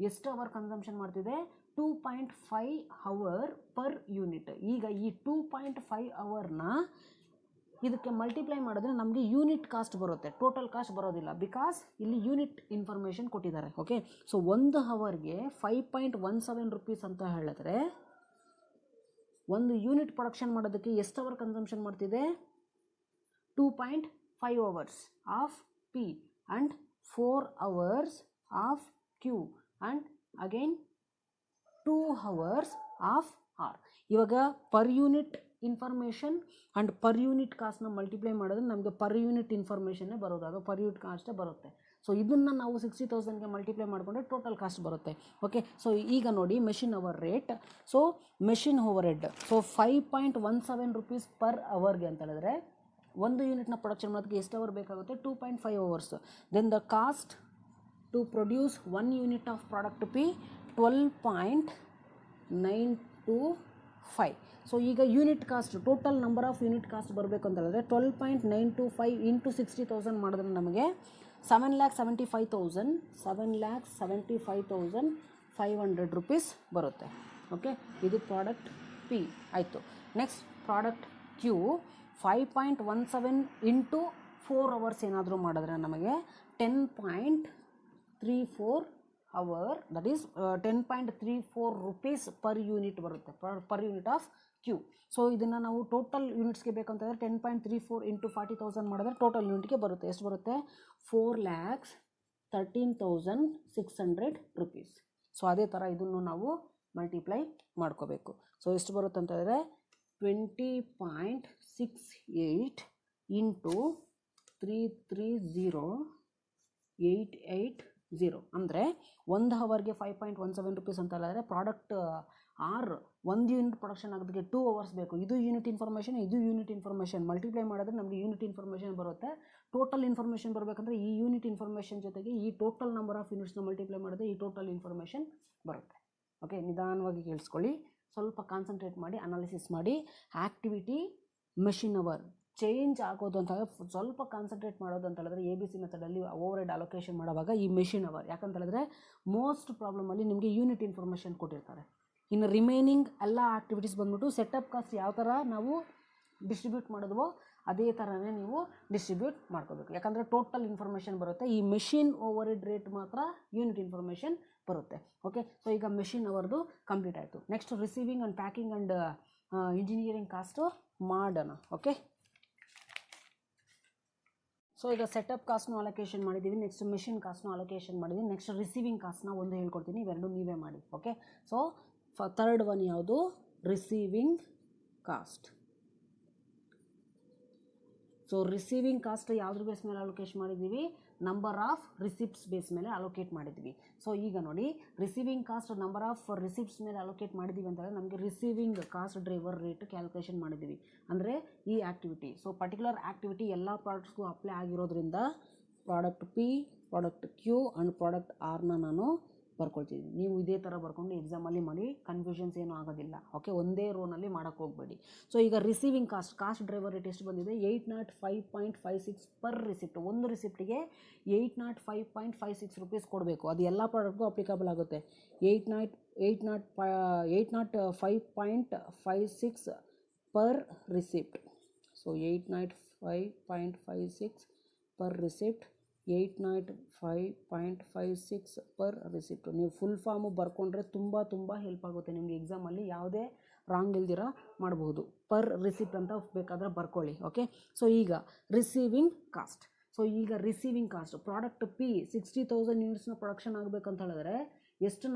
ಎಷ್ಟು ಅವರ್ ಕನ್ಸಂಪ್ಷನ್ ಮಾಡ್ತಿದೆ? 2.5 ಅವರ್ ಪರ್ ಯೂನಿಟ್. ಈಗ ಈ 2.5 ಅವರ್ನ ಇದಕ್ಕೆ ಮಲ್ಟಿಪ್ಲೈ ಮಾಡಿದ್ರೆ ನಮಗೆ ಯೂನಿಟ್ ಕಾಸ್ಟ್ ಬರುತ್ತೆ, ಟೋಟಲ್ ಕಾಸ್ಟ್ ಬರೋದಿಲ್ಲ, ಬಿಕಾಸ್ ಇಲ್ಲಿ ಯೂನಿಟ್ ಇನ್ಫಾರ್ಮೇಷನ್ ಕೊಟ್ಟಿದ್ದಾರೆ. ಓಕೆ, ಸೊ ಒಂದು ಅವರ್ಗೆ 5.17 ರೂಪೀಸ್ ಅಂತ ಹೇಳಿದ್ರೆ ಒಂದು ಯೂನಿಟ್ ಪ್ರೊಡಕ್ಷನ್ ಮಾಡೋದಕ್ಕೆ ಎಷ್ಟು ಅವರ್ ಕನ್ಸಂಪ್ಷನ್ ಮಾಡ್ತಿದೆ? 2.5 hours of P and 4 hours of Q and again 2 hours of R. ಇವಾಗ per unit information and per unit ಕಾಸ್ಟ್ನ ಮಲ್ಟಿಪ್ಲೈ ಮಾಡಿದ್ರೆ ನಮಗೆ ಪರ್ ಯೂನಿಟ್ ಇನ್ಫಾರ್ಮೇಷನ್ನೇ ಬರೋದು, ಅದು ಪರ್ ಯೂನಿಟ್ ಕಾಸ್ಟೇ ಬರುತ್ತೆ. ಸೊ ಇದನ್ನು ನಾವು 60,000ಗೆ ಮಲ್ಟಿಪ್ಲೈ ಮಾಡಿಕೊಂಡ್ರೆ ಟೋಟಲ್ ಕಾಸ್ಟ್ ಬರುತ್ತೆ. ಓಕೆ, ಸೊ ಈಗ ನೋಡಿ machine hour rate. So machine overhead, so 5.17 rupees per ಅವರ್ಗೆ ಅಂತ ಹೇಳಿದ್ರೆ ಒಂದು ಯೂನಿಟ್ನ ಪ್ರೊಡಕ್ಷನ್ ಮಾಡೋದಕ್ಕೆ ಎಷ್ಟು ಅವರ್ ಬೇಕಾಗುತ್ತೆ? 2.5 hours. Then the cost to produce 1 unit of product P 12.925. So ಈಗ unit cost, total number of unit cost ಬರಬೇಕು ಅಂತ ಹೇಳಿದ್ರೆ 12.925 ಇಂಟು 60,000 ಮಾಡಿದ್ರೆ ನಮಗೆ 7,75,500 ರೂಪೀಸ್ ಬರುತ್ತೆ. ಓಕೆ, ಇದು ಪ್ರಾಡಕ್ಟ್ ಪಿ ಆಯಿತು. Next product Q 5.17 into 4 hours ಏನಾದರೂ ಮಾಡಿದ್ರೆ ನಮಗೆ 10.34 hour, that is 10.34 rupees per unit ಬರುತ್ತೆ, per unit of Q. So ಇದನ್ನು ನಾವು ಟೋಟಲ್ ಯೂನಿಟ್ಸ್ಗೆ ಬೇಕಂತಂದರೆ 10.34 ಇಂಟು 40,000 ಮಾಡಿದ್ರೆ ಟೋಟಲ್ ಯೂನಿಟ್ಗೆ ಬರುತ್ತೆ. ಎಷ್ಟು ಬರುತ್ತೆ? 4,13,600 ರೂಪೀಸ್. ಸೊ ಅದೇ ಥರ ಇದನ್ನು ನಾವು ಮಲ್ಟಿಪ್ಲೈ ಮಾಡ್ಕೋಬೇಕು. ಸೊ ಎಷ್ಟು ಬರುತ್ತೆ ಅಂತ ಹೇಳಿದ್ರೆ 20.68 ಇಂಟು 330,880 ಅಂದರೆ ಒಂದು ಅವರ್ಗೆ 5.17 ರೂಪೀಸ್ ಅಂತ ಹೇಳಿದ್ರೆ ಪ್ರಾಡಕ್ಟ್ ಆರ್ ಒಂದು ಯೂನಿಟ್ ಪ್ರೊಡಕ್ಷನ್ ಆಗೋದಕ್ಕೆ 2 ಅವರ್ಸ್ ಬೇಕು. ಇದು ಯೂನಿಟ್ ಇನ್ಫಾರ್ಮೇಷನ್ ಮಲ್ಟಿಪ್ಲೈ ಮಾಡಿದ್ರೆ ನಮಗೆ ಯೂನಿಟ್ ಇನ್ಫಾರ್ಮೇಷನ್ ಬರುತ್ತೆ. ಟೋಟಲ್ ಇನ್ಫಾರ್ಮೇಷನ್ ಬರಬೇಕಂದ್ರೆ ಈ ಯೂನಿಟ್ ಇನ್ಫಾರ್ಮೇಷನ್ ಜೊತೆಗೆ ಈ ಟೋಟಲ್ ನಂಬರ್ ಆಫ್ ಯೂನಿಟ್ಸ್ನ ಮಲ್ಟಿಪ್ಲೈ ಮಾಡಿದ್ರೆ ಈ ಟೋಟಲ್ ಇನ್ಫಾರ್ಮೇಷನ್ ಬರುತ್ತೆ. ಓಕೆ, ನಿಧಾನವಾಗಿ ಕೇಳಿಸ್ಕೊಳ್ಳಿ, ಸ್ವಲ್ಪ ಕಾನ್ಸಂಟ್ರೇಟ್ ಮಾಡಿ ಅನಾಲಿಸಿಸ್ ಮಾಡಿ. ಆ್ಯಕ್ಟಿವಿಟಿ ಮೆಷಿನ್ ಅವರ್ ಚೇಂಜ್ ಆಗೋದು ಅಂತ ಸ್ವಲ್ಪ ಕಾನ್ಸಂಟ್ರೇಟ್ ಮಾಡೋದು ಅಂತ ಹೇಳಿದ್ರೆ ABC ಮೆಥಡಲ್ಲಿ ಓವರ್ ಹೆಡ್ ಅಲೋಕೇಶನ್ ಮಾಡುವಾಗ ಈ ಮೆಷಿನ್ ಅವರ್, ಯಾಕಂತ ಹೇಳಿದ್ರೆ ಮೋಸ್ಟ್ ಪ್ರಾಬ್ಲಮಲ್ಲಿ ನಿಮಗೆ ಯೂನಿಟ್ ಇನ್ಫಾರ್ಮೇಷನ್ ಕೊಟ್ಟಿರ್ತಾರೆ. ಇನ್ನು ರಿಮೈನಿಂಗ್ ಎಲ್ಲ ಆ್ಯಕ್ಟಿವಿಟೀಸ್ ಬಂದ್ಬಿಟ್ಟು ಸೆಟಪ್ ಕಾಸ್ಟ್ ಯಾವ ಥರ ನಾವು ಡಿಸ್ಟ್ರಿಬ್ಯೂಟ್ ಮಾಡಿದ್ವೋ ಅದೇ ಥರನೇ ನೀವು ಡಿಸ್ಟ್ರಿಬ್ಯೂಟ್ ಮಾಡ್ಕೋಬೇಕು. ಯಾಕಂದರೆ ಟೋಟಲ್ ಇನ್ಫಾರ್ಮೇಷನ್ ಬರುತ್ತೆ, ಈ ಮೆಷಿನ್ ಓವರ್ ಹೆಡ್ ರೇಟ್ ಮಾತ್ರ ಯೂನಿಟ್ ಇನ್ಫಾರ್ಮೇಷನ್ ಬರುತ್ತೆ. ಓಕೆ, ಸೊ ಈಗ ಮೆಷಿನ್ ಅವರ್ದು ಕಂಪ್ಲೀಟ್ ಆಯಿತು. Next receiving and packing and engineering cost ಮಾಡೋಣ. ಓಕೆ, ಸೊ ಈಗ ಸೆಟಪ್ ಕಾಸ್ಟ್ನು ಅಲೋಕೇಶನ್ ಮಾಡಿದ್ದೀವಿ, ನೆಕ್ಸ್ಟ್ ಮೆಷಿನ್ ಕಾಸ್ಟ್ನು ಅಲೋಕೇಶನ್ ಮಾಡಿದ್ದೀವಿ, ನೆಕ್ಸ್ಟ್ ರಿಸೀವಿಂಗ್ ಕಾಸ್ಟ್ನ ಒಂದು ಹೇಳ್ಕೊಡ್ತೀನಿ, ಇವೆರಡು ನೀವೇ ಮಾಡಿ. ಓಕೆ, ಸೊ ಥರ್ಡ್ ಒನ್ ಯಾವುದು? Receiving cost. So receiving cost ಯಾವುದ್ರ ಬೇಸ್ ಮೇಲೆ ಅಲೋಕೇಟ್ ಮಾಡಿದ್ದೀವಿ? ನಂಬರ್ ಆಫ್ ರಿಸಿಪ್ಟ್ಸ್ ಬೇಸ್ ಮೇಲೆ ಅಲೋಕೇಟ್ ಮಾಡಿದ್ವಿ. ಸೊ ಈಗ ನೋಡಿ, receiving cost number of receipts ಮೇಲೆ ಅಲೋಕೇಟ್ ಮಾಡಿದ್ದೀವಿ ಅಂತಂದರೆ ನಮಗೆ receiving cost driver rate calculation ಮಾಡಿದ್ದೀವಿ. ಅಂದರೆ ಈ ಆ್ಯಕ್ಟಿವಿಟಿ, ಸೊ ಪರ್ಟಿಕ್ಯುಲರ್ ಆ್ಯಕ್ಟಿವಿಟಿ ಎಲ್ಲ ಪ್ರಾಡಕ್ಟ್ಸ್ಗೂ ಅಪ್ಲೈ ಆಗಿರೋದ್ರಿಂದ product P, product Q and product ಆರ್ನ ನಾನು ಬರ್ಕೊಳ್ತಿದ್ದೀನಿ. ನೀವು ಇದೇ ಥರ ಬರ್ಕೊಂಡು ಎಕ್ಸಾಮಲ್ಲಿ ಮಾಡಿ, ಕನ್ಫ್ಯೂಷನ್ಸ್ ಏನೂ ಆಗೋದಿಲ್ಲ. ಓಕೆ, ಒಂದೇ ರೋನಲ್ಲಿ ಮಾಡೋಕ್ಕೆ ಹೋಗಬೇಡಿ. ಸೊ ಈಗ ರಿಸೀವಿಂಗ್ ಕಾಸ್ಟ್ ಡ್ರೈವರ್ ರೇಟ್ ಎಷ್ಟು ಬಂದಿದೆ? 805.56 ಪರ್ ರಿಸಿಪ್ಟ್. ಒಂದು ರಿಸಿಪ್ಟಿಗೆ 805.56 ರೂಪೀಸ್ ಕೊಡಬೇಕು. ಅದು ಎಲ್ಲ ಪ್ರಾಡಕ್ಟ್ಗೂ ಅಪ್ಲಿಕಬಲ್ ಆಗುತ್ತೆ. 805.56 per receipt. So 805.56 per receipt, 805.56 per receipt. ನೀವು ಫುಲ್ ಫಾರ್ಮು ಬರ್ಕೊಂಡ್ರೆ ತುಂಬ ಹೆಲ್ಪ್ ಆಗುತ್ತೆ ನಿಮಗೆ. ಎಕ್ಸಾಮಲ್ಲಿ ಯಾವುದೇ ರಾಂಗ್ ಇಲ್ದಿರ ಮಾಡಬಹುದು. ಪರ್ ರಿಸಿಪ್ಟ್ ಅಂತ ಬೇಕಾದರೆ ಬರ್ಕೊಳ್ಳಿ. ಓಕೆ, ಸೊ ಈಗ ರಿಸೀವಿಂಗ್ ಕಾಸ್ಟ್. ಸೊ ಈಗ ರಿಸೀವಿಂಗ್ ಕಾಸ್ಟ್ ಪ್ರಾಡಕ್ಟ್ ಪಿ 60,000 ಯೂನಿಟ್ಸ್ನ ಪ್ರೊಡಕ್ಷನ್ ಆಗಬೇಕಂತ ಹೇಳಿದ್ರೆ ಎಷ್ಟು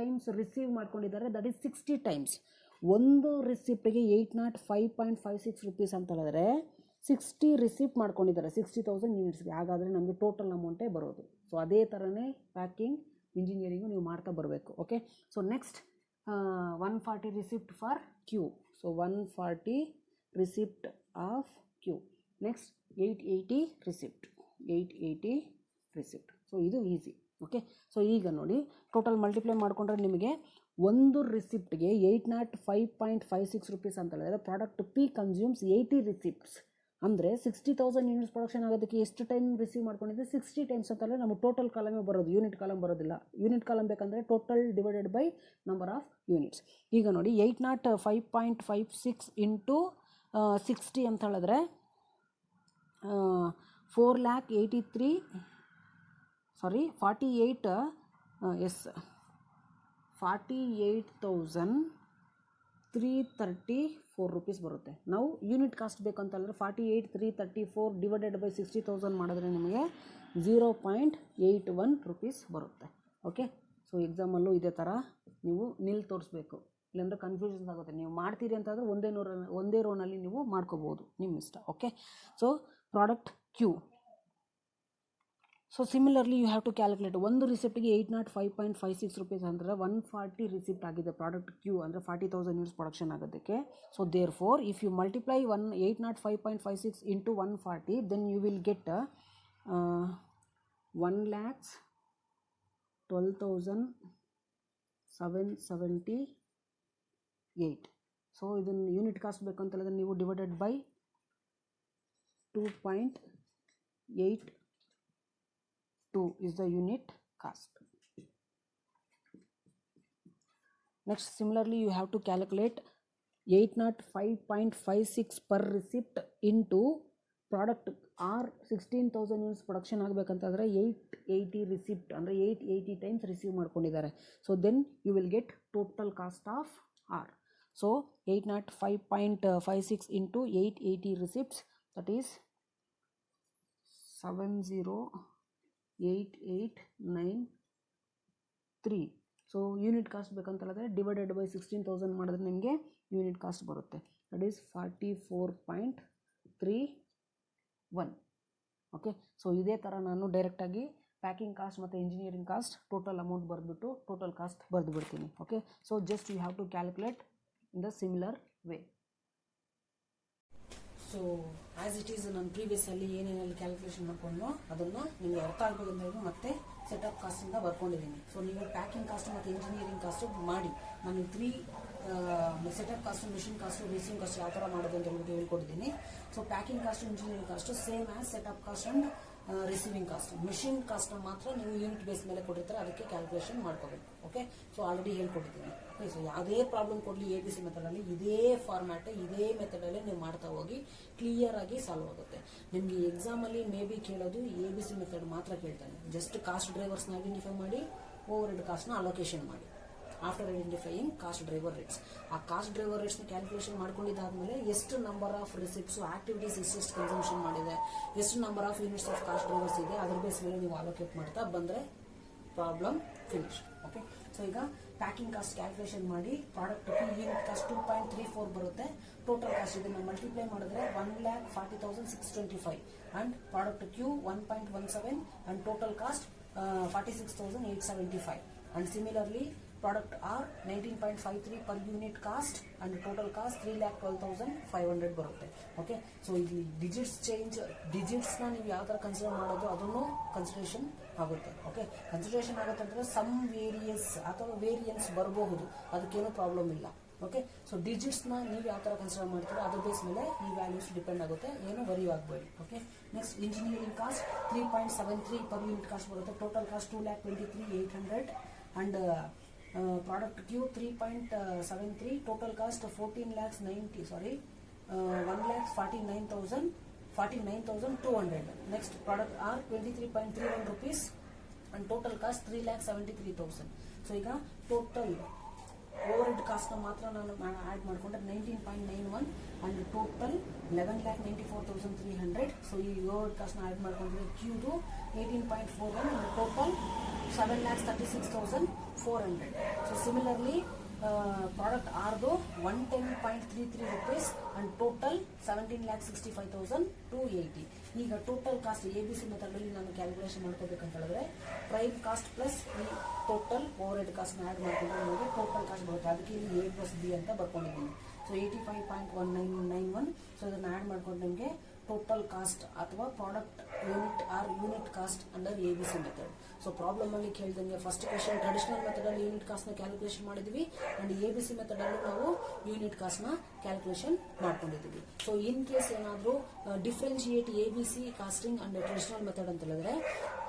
ಟೈಮ್ಸ್ ರಿಸೀವ್ ಮಾಡ್ಕೊಂಡಿದ್ದಾರೆ? That is 60 times. ಒಂದು ರಿಸಿಪ್ಟಿಗೆ 805.56 ರೂಪೀಸ್ ಅಂತ ಹೇಳಿದ್ರೆ 60 ರಿಸಿಪ್ಟ್ ಮಾಡ್ಕೊಂಡಿದ್ದಾರೆ 60,000 ಯೂನಿಟ್ಸ್ಗೆ. ಹಾಗಾದರೆ ನಮಗೆ ಟೋಟಲ್ ಅಮೌಂಟೇ ಬರೋದು. ಸೊ ಅದೇ ಥರನೇ ಪ್ಯಾಕಿಂಗ್, ಇಂಜಿನಿಯರಿಂಗು ನೀವು ಮಾಡ್ತಾ ಬರಬೇಕು. Okay, so next 140 receipt for Q. So 140 receipt of Q. Next 880 receipt. So ಇದು ಈಸಿ. ಓಕೆ, ಸೊ ಈಗ ನೋಡಿ, ಟೋಟಲ್ ಮಲ್ಟಿಪ್ಲೈ ಮಾಡಿಕೊಂಡ್ರೆ ನಿಮಗೆ ಒಂದು ರಿಸಿಪ್ಟ್ಗೆ 805.56 ರೂಪೀಸ್ ಅಂತ ಹೇಳಿದ್ರೆ ಪ್ರಾಡಕ್ಟ್ ಪಿ ಕನ್ಸ್ಯೂಮ್ಸ್ 80 ರಿಸಿಪ್ಟ್ಸ್. ಅಂದರೆ 60,000 ಯೂನಿಟ್ಸ್ ಪ್ರೊಡಕ್ಷನ್ ಆಗೋದಕ್ಕೆ ಎಷ್ಟು ಟೈಮ್ ರಿಸೀವ್ ಮಾಡ್ಕೊಂಡಿದ್ದೆ? 60 ಟೈಮ್ಸ್ ಅಂತಂದರೆ ನಮಗೆ ಟೋಟಲ್ ಕಾಲಮೇ ಬರೋದು, ಯೂನಿಟ್ ಕಾಲಮ್ ಬರೋದಿಲ್ಲ. ಯೂನಿಟ್ ಕಾಲಮ್ ಬೇಕಂದರೆ total divided by number of units. ಈಗ ನೋಡಿ, 805.56 ಇಂಟು 60 ಅಂತ ಹೇಳಿದ್ರೆ 48,334 ರೂಪೀಸ್ ಬರುತ್ತೆ. ನಾವು ಯೂನಿಟ್ ಕಾಸ್ಟ್ ಬೇಕಂತಂದರೆ 48,334 ಡಿವೈಡೆಡ್ ಬೈ 60,000 ಮಾಡಿದ್ರೆ ನಿಮಗೆ 0.81 ರೂಪೀಸ್ ಬರುತ್ತೆ. ಓಕೆ, ಸೊ ಎಕ್ಸಾಮಲ್ಲೂ ಇದೇ ಥರ ನೀವು ತೋರಿಸ್ಬೇಕು, ಇಲ್ಲಾಂದರೆ ಕನ್ಫ್ಯೂಷನ್ಸ್ ಆಗುತ್ತೆ. ನೀವು ಮಾಡ್ತೀರಿ ಅಂತಂದರೆ ಒಂದೇ ರೋನಲ್ಲಿ ನೀವು ಮಾಡ್ಕೋಬೋದು, ನಿಮ್ಮ ಇಷ್ಟ. Okay, so product Q. So similarly you have to calculate. ಒಂದು ರಿಸಿಪ್ಟಿಗೆ 805.56 ರೂಪೀಸ್ ಅಂದರೆ 140 ರಿಸಿಪ್ಟ್ ಆಗಿದೆ ಪ್ರಾಡಕ್ಟ್ ಕ್ಯೂ, ಅಂದರೆ 40,000 ಯೂನಿಟ್ಸ್ ಪ್ರೊಡಕ್ಷನ್ ಆಗೋದಕ್ಕೆ. So therefore if you multiply 805.56 into 140 then you will get 1,12,778. So ಇದನ್ನು ಯೂನಿಟ್ ಕಾಸ್ಟ್ ಬೇಕಂತ ಹೇಳಿದ್ರೆ ನೀವು divided by 2.82 is the unit cost. Next, similarly you have to calculate 805.56 per receipt into product R 16,000 units production ಆಗಬೇಕಂತಂದರೆ 880 ರಿಸಿಪ್ಟ್ ಅಂದರೆ 880 ಟೈಮ್ಸ್ ರಿಸೀವ್ ಮಾಡ್ಕೊಂಡಿದ್ದಾರೆ. So then you will get total cost of R. So 805.56 into 880 receipts, that is 708,893. So unit cost ಬೇಕಂತ ಹೇಳಿದ್ರೆ ಡಿವೈಡೆಡ್ ಬೈ 16,000 ಮಾಡಿದ್ರೆ ನಿಮಗೆ ಯೂನಿಟ್ ಕಾಸ್ಟ್ ಬರುತ್ತೆ, ದಟ್ ಈಸ್ 44.31. ಓಕೆ, ಸೊ ಇದೇ ಥರ ನಾನು ಡೈರೆಕ್ಟಾಗಿ ಪ್ಯಾಕಿಂಗ್ ಕಾಸ್ಟ್ ಮತ್ತು ಇಂಜಿನಿಯರಿಂಗ್ ಕಾಸ್ಟ್ ಟೋಟಲ್ ಅಮೌಂಟ್ ಬರೆದ್ಬಿಟ್ಟು ಟೋಟಲ್ ಕಾಸ್ಟ್ ಬರೆದು ಬಿಡ್ತೀನಿ. Okay, so just you have to calculate in the similar way. So as it is ನಾನು ಪ್ರೀವಿಯಸ್ಸಲ್ಲಿ ಏನೇನೆಲ್ಲ ಕ್ಯಾಲ್ಕುಲೇಷನ್ ಮಾಡ್ಕೊಂಡು ಅದನ್ನು ನಿಮಗೆ ಅರ್ಥ ಆಗಬೇಕಂತ ಹೇಳಿ ಮತ್ತೆ ಸೆಟಪ್ ಕಾಸ್ಟಿಂದ ಬರ್ಕೊಂಡಿದ್ದೀನಿ. ಸೊ ನೀವು ಪ್ಯಾಕಿಂಗ್ ಕಾಸ್ಟ್ ಮತ್ತು ಇಂಜಿನಿಯರಿಂಗ್ ಕಾಸ್ಟು ಮಾಡಿ ನಾನು 3 setup cost, machine cost, receiving cost ಯಾವ ಥರ ಮಾಡೋದು ಅಂತ ಹೇಳ್ಬಿಟ್ಟು ಹೇಳ್ಕೊಟ್ಟಿದ್ದೀನಿ. So packing cost, engineering cost same as setup cost and receiving cost. Machine cost ಮಾತ್ರ ನೀವು ಯೂನಿಟ್ ಬೇಸ್ ಮೇಲೆ ಕೊಟ್ಟಿರ್ತಾರೆ, ಅದಕ್ಕೆ ಕ್ಯಾಲ್ಕುಲೇಷನ್ ಮಾಡ್ಕೋಬೇಕು. ಓಕೆ, ಸೊ ಆಲ್ರೆಡಿ ಹೇಳ್ಕೊಟ್ಟಿದ್ದೀನಿ. ಓಕೆ, ಸೊ ಯಾವುದೇ ಪ್ರಾಬ್ಲಮ್ ಕೊಡಲಿ ABC ಮೆಥಡಲ್ಲಿ ಇದೇ ಫಾರ್ಮ್ಯಾಟ್ ಇದೇ ಮೆಥಡಲ್ಲಿ ನೀವು ಮಾಡ್ತಾ ಹೋಗಿ ಕ್ಲಿಯರ್ ಆಗಿ ಸಾಲ್ವ್ ಆಗುತ್ತೆ. ನಿಮಗೆ ಎಕ್ಸಾಮಲ್ಲಿ ಮೇ ಬಿ ಕೇಳೋದು ABC ಮೆಥಡ್ ಮಾತ್ರ ಕೇಳ್ತಾನೆ. ಜಸ್ಟ್ ಕಾಸ್ಟ್ ಡ್ರೈವರ್ಸ್ನ ಐಡೆಂಟಿಫೈ ಮಾಡಿ, ಓವರ್ ಹೆಡ್ ಕಾಸ್ಟ್ನ ಅಲೋಕೇಶನ್ ಮಾಡಿ. After identifying cost driver rates, ಆ ಕಾಸ್ಟ್ ಡ್ರೈವರ್ ರೇಟ್ಸ್ನ ಕ್ಯಾಲ್ಕುಲೇಷನ್ ಮಾಡ್ಕೊಂಡಿದ್ದಾದ್ಮೇಲೆ ಎಷ್ಟು ನಂಬರ್ ಆಫ್ ರಿಸಿಪ್ಟ್ಸ್ ಆಕ್ಟಿವಿಟೀಸ್ ಎಷ್ಟು ಕನ್ಸಂಪ್ಷನ್ ಮಾಡಿದೆ, ಎಷ್ಟು number of units of cost drivers ಇದೆ, ಅದ್ರ ಬೇಸ್ ಮೇಲೆ ನೀವು ಅಲೋಕೇಟ್ ಮಾಡ್ತಾ ಬಂದರೆ ಪ್ರಾಬ್ಲಮ್ ಫಿನಿಶ್. ಓಕೆ, ಸೊ ಈಗ ಪ್ಯಾಕಿಂಗ್ ಕಾಸ್ಟ್ ಕ್ಯಾಲ್ಕುಲೇಷನ್ ಮಾಡಿ ಪ್ರಾಡಕ್ಟ್ ಯೂನಿಟ್ ಕಾಸ್ಟ್ 2.34 ಬರುತ್ತೆ. ಟೋಟಲ್ ಕಾಸ್ಟ್ ಇದನ್ನು ಮಲ್ಟಿಪ್ಲೈ ಮಾಡಿದ್ರೆ 1,40,625 and product Q 1.17 and total cost 46,875 and similarly product R 19.53 per unit cost and total cost 3,12,500 ಬರುತ್ತೆ. ಓಕೆ, ಸೊ ಇಲ್ಲಿ ಡಿಜಿಟ್ಸ್ ಚೇಂಜ್, ಡಿಜಿಟ್ಸ್ನ ನೀವು ಯಾವ ಥರ ಕನ್ಸಿಡರ್ ಮಾಡೋದು ಅದನ್ನು ಕನ್ಸಿಡರೇಷನ್ ಆಗುತ್ತೆ. ಓಕೆ, ಕನ್ಸಿಡರೇಷನ್ ಆಗುತ್ತೆ ಅಂದರೆ ಸಮ್ ವೇರಿಯಸ್ ಅಥವಾ ವೇರಿಯನ್ಸ್ ಬರಬಹುದು, ಅದಕ್ಕೇನು ಪ್ರಾಬ್ಲಮ್ ಇಲ್ಲ. ಓಕೆ, ಸೊ ಡಿಜಿಟ್ಸ್ನ ನೀವು ಯಾವ ಥರ ಕನ್ಸಿಡರ್ ಮಾಡ್ತೀರೋ ಅದ್ರ ಬೇಸ್ ಮೇಲೆ ಈ ವ್ಯಾಲ್ಯೂಸ್ ಡಿಪೆಂಡ್ ಆಗುತ್ತೆ, ಏನು ವರಿ ಆಗಬೇಡಿ. Okay, next engineering cost 3.73 per unit cost ಬರುತ್ತೆ. Total cost 2,23,800 and product Q 3.73, total cost 1,49,200. Next product R 23.31 rupees and total cost 3,73,000. So ಈಗ ಟೋಟಲ್ ಓವರ್ ಹೆಡ್ ಕಾಸ್ಟ್ನ ಮಾತ್ರ ನಾನು ಆ್ಯಡ್ ಮಾಡಿಕೊಂಡ್ರೆ 19.91 ಅಂಡ್ ಟೋಟಲ್ 11,94,300. ಸೊ ಈ ಓವರ್ ಹೆಡ್ ಕಾಸ್ಟ್ನ ಆ್ಯಡ್ ಮಾಡಿಕೊಂಡ್ರೆ Qದು 18.41 and total 7,36,400. So similarly product ಆರ್ದು 110.33 rupees ಅಂಡ್ ಟೋಟಲ್ 17,65,280. ಈಗ ಟೋಟಲ್ ಕಾಸ್ಟ್ ABC ಮೆಥಡಲ್ಲಿ ನಾನು ಕ್ಯಾಲ್ಕುಲೇಷನ್ ಮಾಡ್ಕೋಬೇಕಂತ ಹೇಳಿದ್ರೆ ಪ್ರೈಮ್ ಕಾಸ್ಟ್ ಪ್ಲಸ್ ಈ ಟೋಟಲ್ ಓವರ್ ಹೆಡ್ ಕಾಸ್ಟ್ನ ಆ್ಯಡ್ ಮಾಡ್ಕೊಂಡ್ರೆ ನಮಗೆ ಟೋಟಲ್ ಕಾಸ್ಟ್ ಬರುತ್ತೆ. ಅದಕ್ಕೆ ಇಲ್ಲಿ A+B ಅಂತ ಬರ್ಕೊಂಡಿದ್ದೀನಿ. ಸೊ 85.1991. ಸೊ ಇದನ್ನು ಆ್ಯಡ್ ಮಾಡ್ಕೊಂಡು ನಿಮಗೆ ಟೋಟಲ್ ಕಾಸ್ಟ್ ಅಥವಾ product unit cost under ABC method. So problem ಅಲ್ಲಿ ಕೇಳಿದಂಗೆ ಫಸ್ಟ್ ಕ್ವೆಶ್ಚನ್ ಟ್ರೆಡಿಷನಲ್ ಮೆಥಡಲ್ಲಿ ಯೂನಿಟ್ ಕಾಸ್ಟ್ನ ಕ್ಯಾಲ್ಕುಲೇಷನ್ ಮಾಡಿದ್ವಿ ಅಂಡ್ ABC ಮೆಥಡಲ್ಲಿ ನಾವು ಯೂನಿಟ್ ಕಾಸ್ಟ್ನ ಕ್ಯಾಲ್ಕುಲೇಷನ್ ಮಾಡ್ಕೊಂಡಿದ್ವಿ. ಸೊ ಇನ್ ಕೇಸ್ ಏನಾದರೂ differentiate ABC costing and traditional method ಅಂತ ಹೇಳಿದ್ರೆ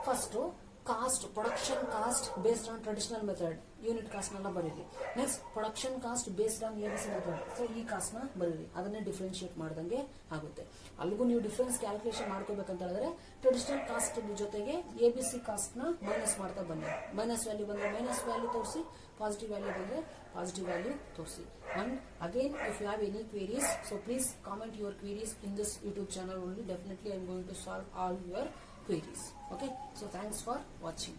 first cost production cost based on traditional method unit ಕಾಸ್ಟ್ನೆಲ್ಲ ಬರೀರಿ. Next production cost based on ABC method, so ಈ ಕಾಸ್ಟ್ನ ಬರೀರಿ, ಅದನ್ನೇ ಡಿಫ್ರೆನ್ಶಿಯೇಟ್ ಮಾಡ್ದಂಗೆ ಆಗುತ್ತೆ. ಅಲ್ಲಿಗೂ ನೀವು ಡಿಫ್ರೆನ್ಸ್ ಕ್ಯಾಲ್ಕುಲೇಷನ್ ಮಾಡ್ಕೋಬೇಕಂತ ಹೇಳಿದ್ರೆ ಟ್ರೆಡಿಷನಲ್ ಕಾಸ್ಟ್ ಜೊತೆಗೆ ABC ಕಾಸ್ಟ್ನ ಮೈನಸ್ ಮಾಡ್ತಾ ಬನ್ನಿ. ಮೈನಸ್ ವ್ಯಾಲ್ಯೂ ಬಂದರೆ ಮೈನಸ್ ವ್ಯಾಲ್ಯೂ ತೋರಿಸಿ, ಪಾಸಿಟಿವ್ ವ್ಯಾಲ್ಯೂ ಬಂದರೆ ಪಾಸಿಟಿವ್ ವ್ಯಾಲ್ಯೂ ತೋರಿಸಿ. And again if you have any queries, so please comment your queries in this YouTube channel only. Definitely I am going to solve all your queries. Okay, so thanks for watching.